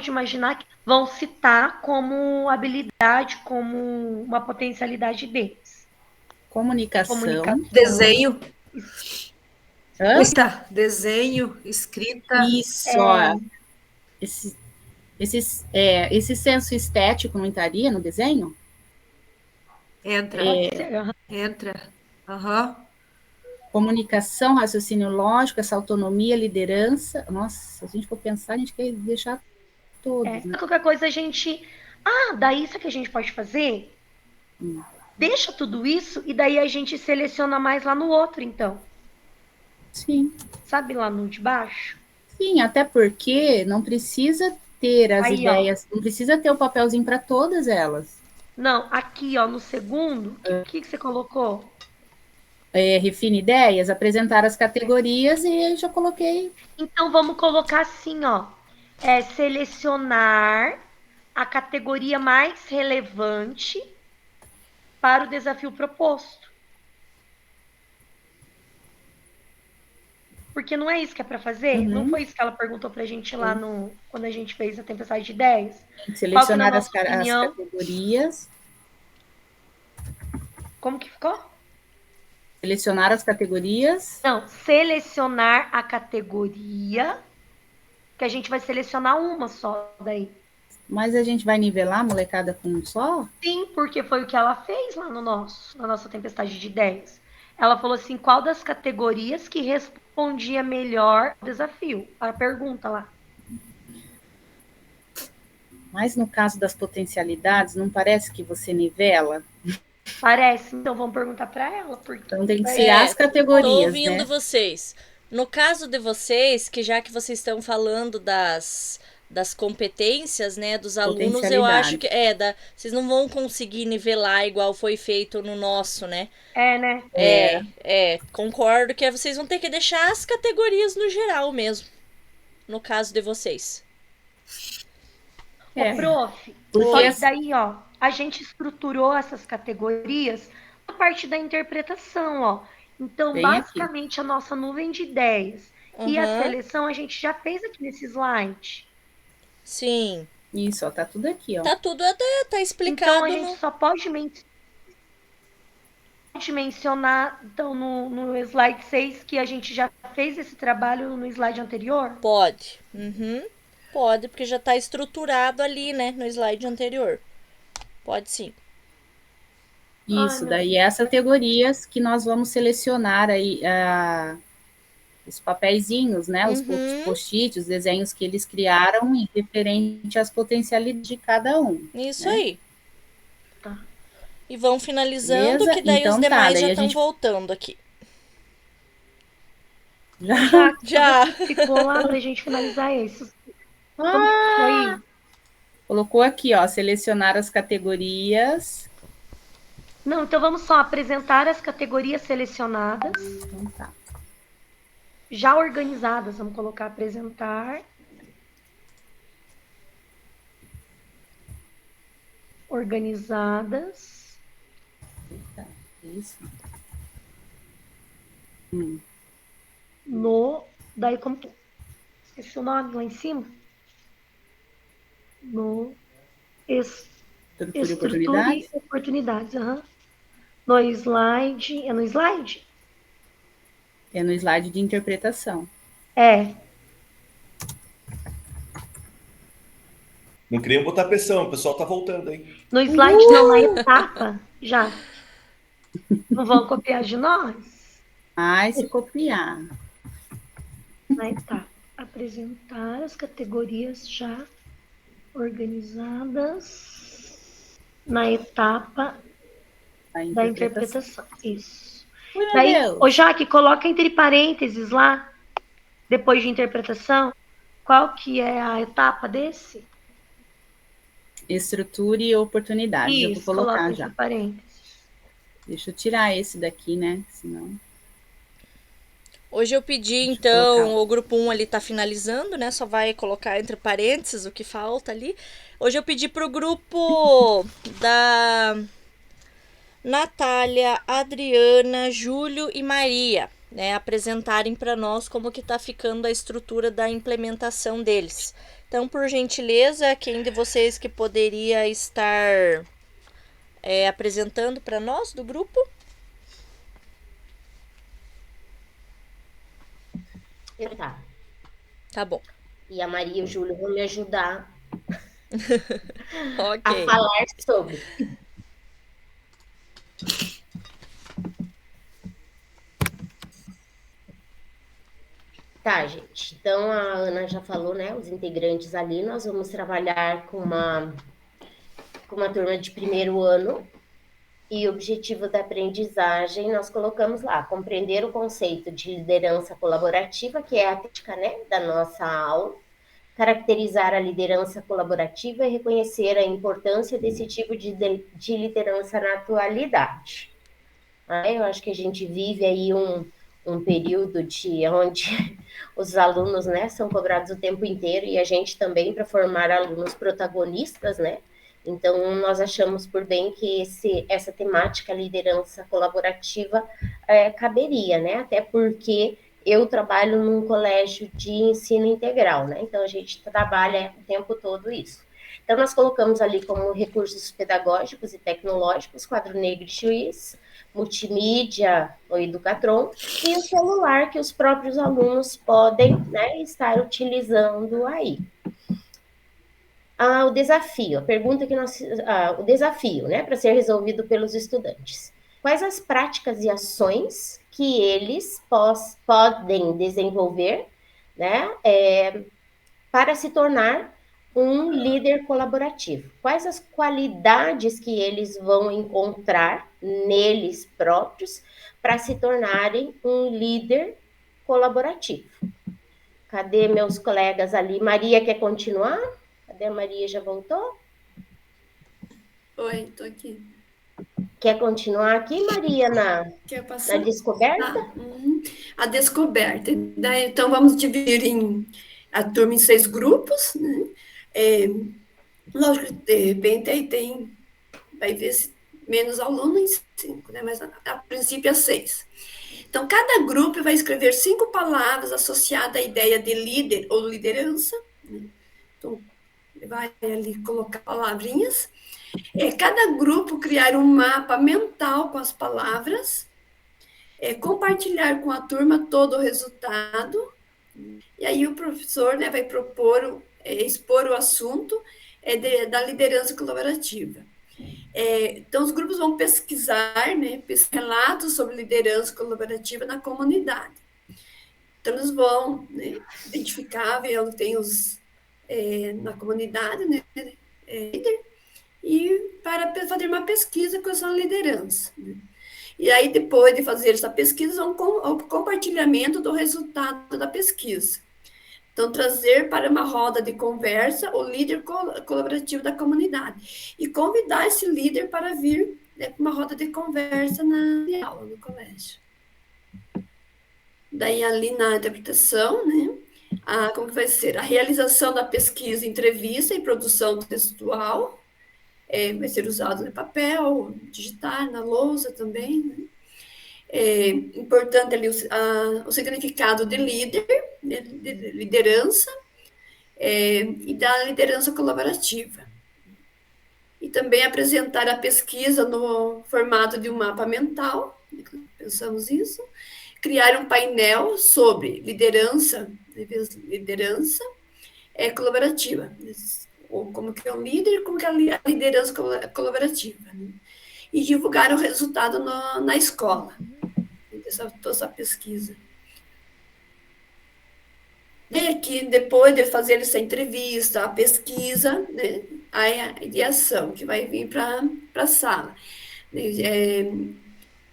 imaginar que vão citar como habilidade, como uma potencialidade deles? Comunicação. Desenho. Hã? Desenho, escrita. Isso, esse senso estético não entraria no desenho? Entra. Uhum. Comunicação, raciocínio lógico, essa autonomia, liderança. Nossa, se a gente for pensar, a gente quer deixar todos. Né? Qualquer coisa a gente... daí isso que a gente pode fazer? Deixa tudo isso e daí a gente seleciona mais lá no outro, então. Sim. Sabe lá no de baixo? Sim, até porque não precisa ter as ideias, não precisa ter o papelzinho para todas elas. Não, aqui, no segundo, o que você colocou? Refine ideias, apresentar as categorias e eu já coloquei. Então, vamos colocar assim, selecionar a categoria mais relevante para o desafio proposto. Porque não é isso que é para fazer? Uhum. Não foi isso que ela perguntou para a gente lá quando a gente fez a tempestade de ideias? Selecionar as categorias. Como que ficou? Selecionar as categorias. Não, selecionar a categoria, que a gente vai selecionar uma só daí. Mas a gente vai nivelar a molecada com um só? Sim, porque foi o que ela fez lá na nossa tempestade de ideias. Ela falou assim, qual das categorias que respondia melhor ao desafio? A pergunta lá. Mas no caso das potencialidades, não parece que você nivela? Parece, então vamos perguntar para ela. Então tem que ser as categorias, Tô ouvindo, né? Vocês. No caso de vocês, que já que vocês estão falando das competências, né, dos alunos, eu acho que vocês não vão conseguir nivelar igual foi feito no nosso, né? Né? Concordo que vocês vão ter que deixar as categorias no geral mesmo, no caso de vocês. Prof, daí, a gente estruturou essas categorias a partir da interpretação, Então, basicamente, a nossa nuvem de ideias e a seleção a gente já fez aqui nesse slide. Sim. Isso, tá tudo aqui, Tá tudo, tá explicado. Então, a gente só pode mencionar, então, no slide 6, que a gente já fez esse trabalho no slide anterior? Pode. Pode, porque já tá estruturado ali, né, no slide anterior. Pode sim. Isso, daí essas categorias que nós vamos selecionar aí, os papeizinhos, né, os post-its, os desenhos que eles criaram em referente às potencialidades de cada um. Isso, né? Aí. Tá. E vão finalizando, que daí então, os demais já estão voltando aqui. Já. Ficou lá pra gente finalizar isso. Colocou aqui, selecionar as categorias. Não, então vamos só apresentar as categorias selecionadas. Então tá. já organizadas, vamos colocar apresentar. Organizadas. Isso. No, daí como esqueci o nome lá em cima. No estrutura e oportunidades. No slide, é no slide? É no slide de interpretação. Não queriam botar pressão, o pessoal tá voltando aí. No slide não, na etapa, já. Não vão copiar de nós? Se copiar. Na etapa, apresentar as categorias já organizadas na etapa da interpretação. Isso. Daí, ô Jaque, coloca entre parênteses lá, depois de interpretação, qual que é a etapa desse? Estrutura e oportunidades. Isso, eu vou colocar já. Parênteses. Deixa eu tirar esse daqui, né? Senão... Hoje eu pedi, então, o grupo 1 ali tá finalizando, né? Só vai colocar entre parênteses o que falta ali. Hoje eu pedi pro grupo da Natália, Adriana, Júlio e Maria, né, apresentarem para nós como que tá ficando a estrutura da implementação deles. Então, por gentileza, quem de vocês que poderia estar apresentando para nós do grupo? Tá bom. E a Maria e o Júlio vão me ajudar a falar sobre. Tá, gente. Então, a Ana já falou, né? Os integrantes ali, nós vamos trabalhar com uma turma de primeiro ano. E o objetivo da aprendizagem, nós colocamos lá, compreender o conceito de liderança colaborativa, que é a temática, né, da nossa aula, caracterizar a liderança colaborativa e reconhecer a importância desse tipo de liderança na atualidade. Eu acho que a gente vive aí um período onde os alunos, né, são cobrados o tempo inteiro e a gente também para formar alunos protagonistas, né? Então, nós achamos por bem que essa temática liderança colaborativa caberia, né? Até porque eu trabalho num colégio de ensino integral, né? Então, a gente trabalha o tempo todo isso. Então, nós colocamos ali como recursos pedagógicos e tecnológicos, quadro negro e juiz, multimídia, o Educatron, e o celular que os próprios alunos podem, né, estar utilizando aí. O desafio, a pergunta que o desafio, né, para ser resolvido pelos estudantes. Quais as práticas e ações que eles podem desenvolver, né, para se tornar um líder colaborativo? Quais as qualidades que eles vão encontrar neles próprios para se tornarem um líder colaborativo? Cadê meus colegas ali? Maria quer continuar? Cadê a Maria? Já voltou? Oi, estou aqui. Quer continuar aqui, Maria, na descoberta? A descoberta. Então, vamos dividir a turma em 6 grupos, né? Lógico que, de repente, aí vai ver se menos aluno em 5, né? Mas, a princípio, é 6. Então, cada grupo vai escrever 5 palavras associadas à ideia de líder ou liderança, né? Então, vai ali colocar palavrinhas. Cada grupo criar um mapa mental com as palavras, compartilhar com a turma todo o resultado, e aí o professor, né, vai expor o assunto da liderança colaborativa. Então, os grupos vão pesquisar, né, relatos sobre liderança colaborativa na comunidade. Então, eles vão, né, identificar, ver onde tem na comunidade, né, líder, e para fazer uma pesquisa com essa liderança, né? E aí, depois de fazer essa pesquisa, o compartilhamento do resultado da pesquisa. Então, trazer para uma roda de conversa o líder colaborativo da comunidade e convidar esse líder para vir, né, para uma roda de conversa na aula, no colégio. Daí, ali na interpretação, né? Como que vai ser? A realização da pesquisa, entrevista e produção textual. Vai ser usado no papel, digitar, na lousa também, né? Importante ali o significado de líder, de liderança, e da liderança colaborativa. E também apresentar a pesquisa no formato de um mapa mental, pensamos isso, criar um painel sobre liderança colaborativa, ou como que é um líder, como que é a liderança colaborativa, né? E divulgar o resultado na escola, toda essa pesquisa. E aqui, depois de fazer essa entrevista, a pesquisa, né, a ideação, que vai vir para a sala.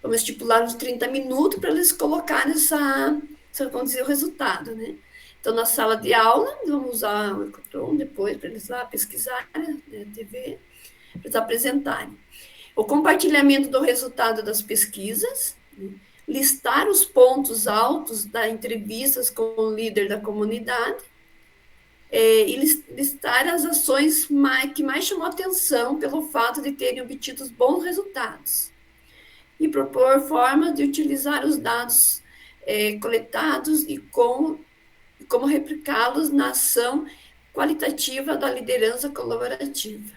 Vamos estipular uns 30 minutos para eles colocarem vamos dizer, o resultado, né? Então, na sala de aula, vamos usar o Ecotron depois para eles lá pesquisarem, né, TV, para eles apresentarem. O compartilhamento do resultado das pesquisas, né? Listar os pontos altos das entrevistas com o líder da comunidade, e listar as ações que mais chamou atenção pelo fato de terem obtido bons resultados. E propor formas de utilizar os dados coletados e como replicá-los na ação qualitativa da liderança colaborativa.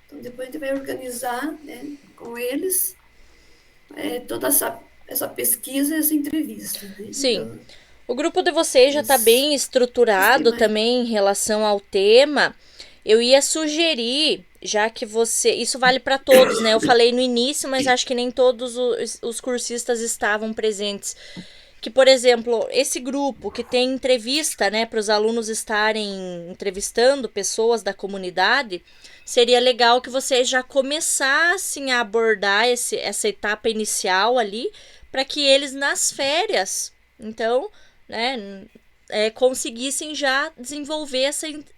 Então, depois a gente vai organizar, né, com eles toda essa pesquisa, essa entrevista. Né? Sim. Então, o grupo de vocês já está bem estruturado também em relação ao tema. Eu ia sugerir, já que isso vale para todos, né? Eu falei no início, mas acho que nem todos os cursistas estavam presentes. Que, por exemplo, esse grupo que tem entrevista, né, para os alunos estarem entrevistando pessoas da comunidade, seria legal que vocês já começassem a abordar essa etapa inicial ali, para que eles nas férias, então, né, conseguissem já desenvolver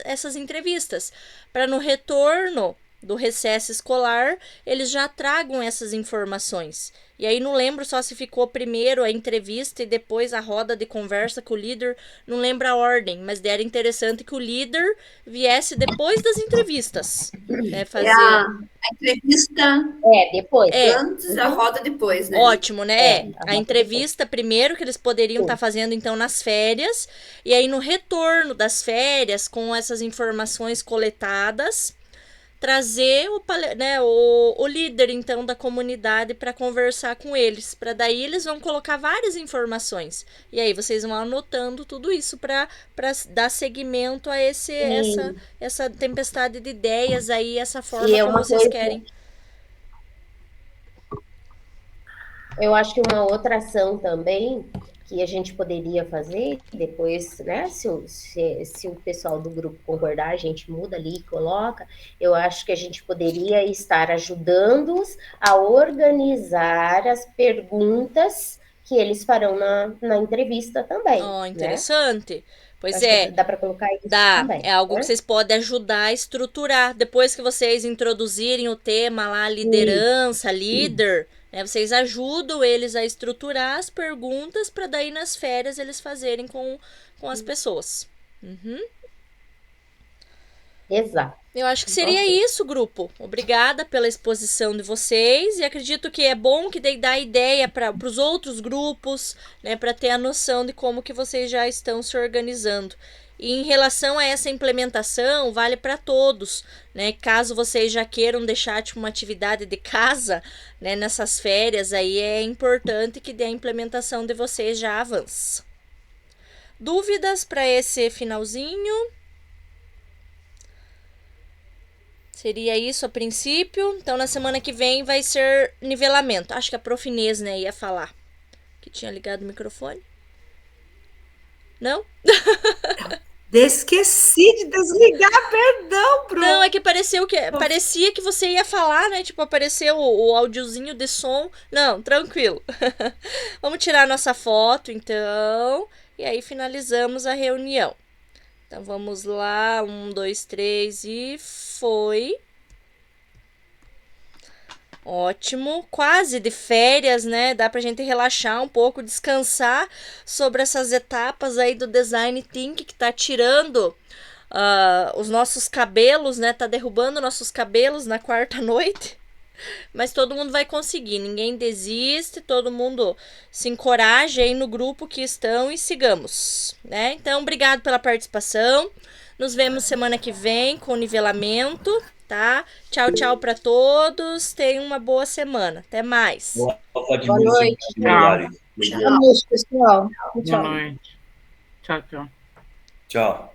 essas entrevistas, para no retorno do recesso escolar, eles já tragam essas informações. E aí não lembro só se ficou primeiro a entrevista e depois a roda de conversa com o líder, não lembro a ordem, mas era interessante que o líder viesse depois das entrevistas. Fazer... a entrevista depois. Antes, a roda depois, né? Ótimo, né? A entrevista primeiro, que eles poderiam estar fazendo então nas férias, e aí no retorno das férias, com essas informações coletadas, trazer o líder, então, da comunidade para conversar com eles. Para daí eles vão colocar várias informações. E aí vocês vão anotando tudo isso para dar seguimento a essa tempestade de ideias aí, essa forma que vocês querem. Eu acho que uma outra ação também que a gente poderia fazer, depois, né, se o pessoal do grupo concordar, a gente muda ali e coloca, eu acho que a gente poderia estar ajudando-os a organizar as perguntas que eles farão na entrevista também. Interessante. Né? Pois Dá para colocar isso também. É algo que vocês podem ajudar a estruturar. Depois que vocês introduzirem o tema lá, liderança, líder... Vocês ajudam eles a estruturar as perguntas para daí nas férias eles fazerem com as pessoas. Exato. Eu acho que seria isso, grupo. Obrigada pela exposição de vocês e acredito que é bom que dá ideia para os outros grupos, né, para ter a noção de como que vocês já estão se organizando. E em relação a essa implementação, vale para todos, né? Caso vocês já queiram deixar uma atividade de casa, né, nessas férias, aí é importante que a implementação de vocês já avance. Dúvidas para esse finalzinho? Seria isso a princípio. Então, na semana que vem vai ser nivelamento. Acho que a Prof. Inês, né, ia falar. Que tinha ligado o microfone. Não? Esqueci de desligar, perdão, Pro. Não, é que parecia que você ia falar, né? Tipo, apareceu o áudiozinho de som. Não, tranquilo. Vamos tirar a nossa foto, então. E aí finalizamos a reunião. Então, vamos lá. 1, 2, 3 e foi. Ótimo, quase de férias, né? Dá pra gente relaxar um pouco, descansar sobre essas etapas aí do Design Thinking que tá tirando os nossos cabelos, né? Tá derrubando nossos cabelos na quarta noite. Mas todo mundo vai conseguir, ninguém desiste, todo mundo se encoraja aí no grupo que estão e sigamos, né? Então, obrigado pela participação. Nos vemos semana que vem com o nivelamento, tá? Tchau, tchau para todos. Tenham uma boa semana. Até mais. Boa noite. Tchau. Boa noite, pessoal. Boa noite. Tchau, tchau. Tchau.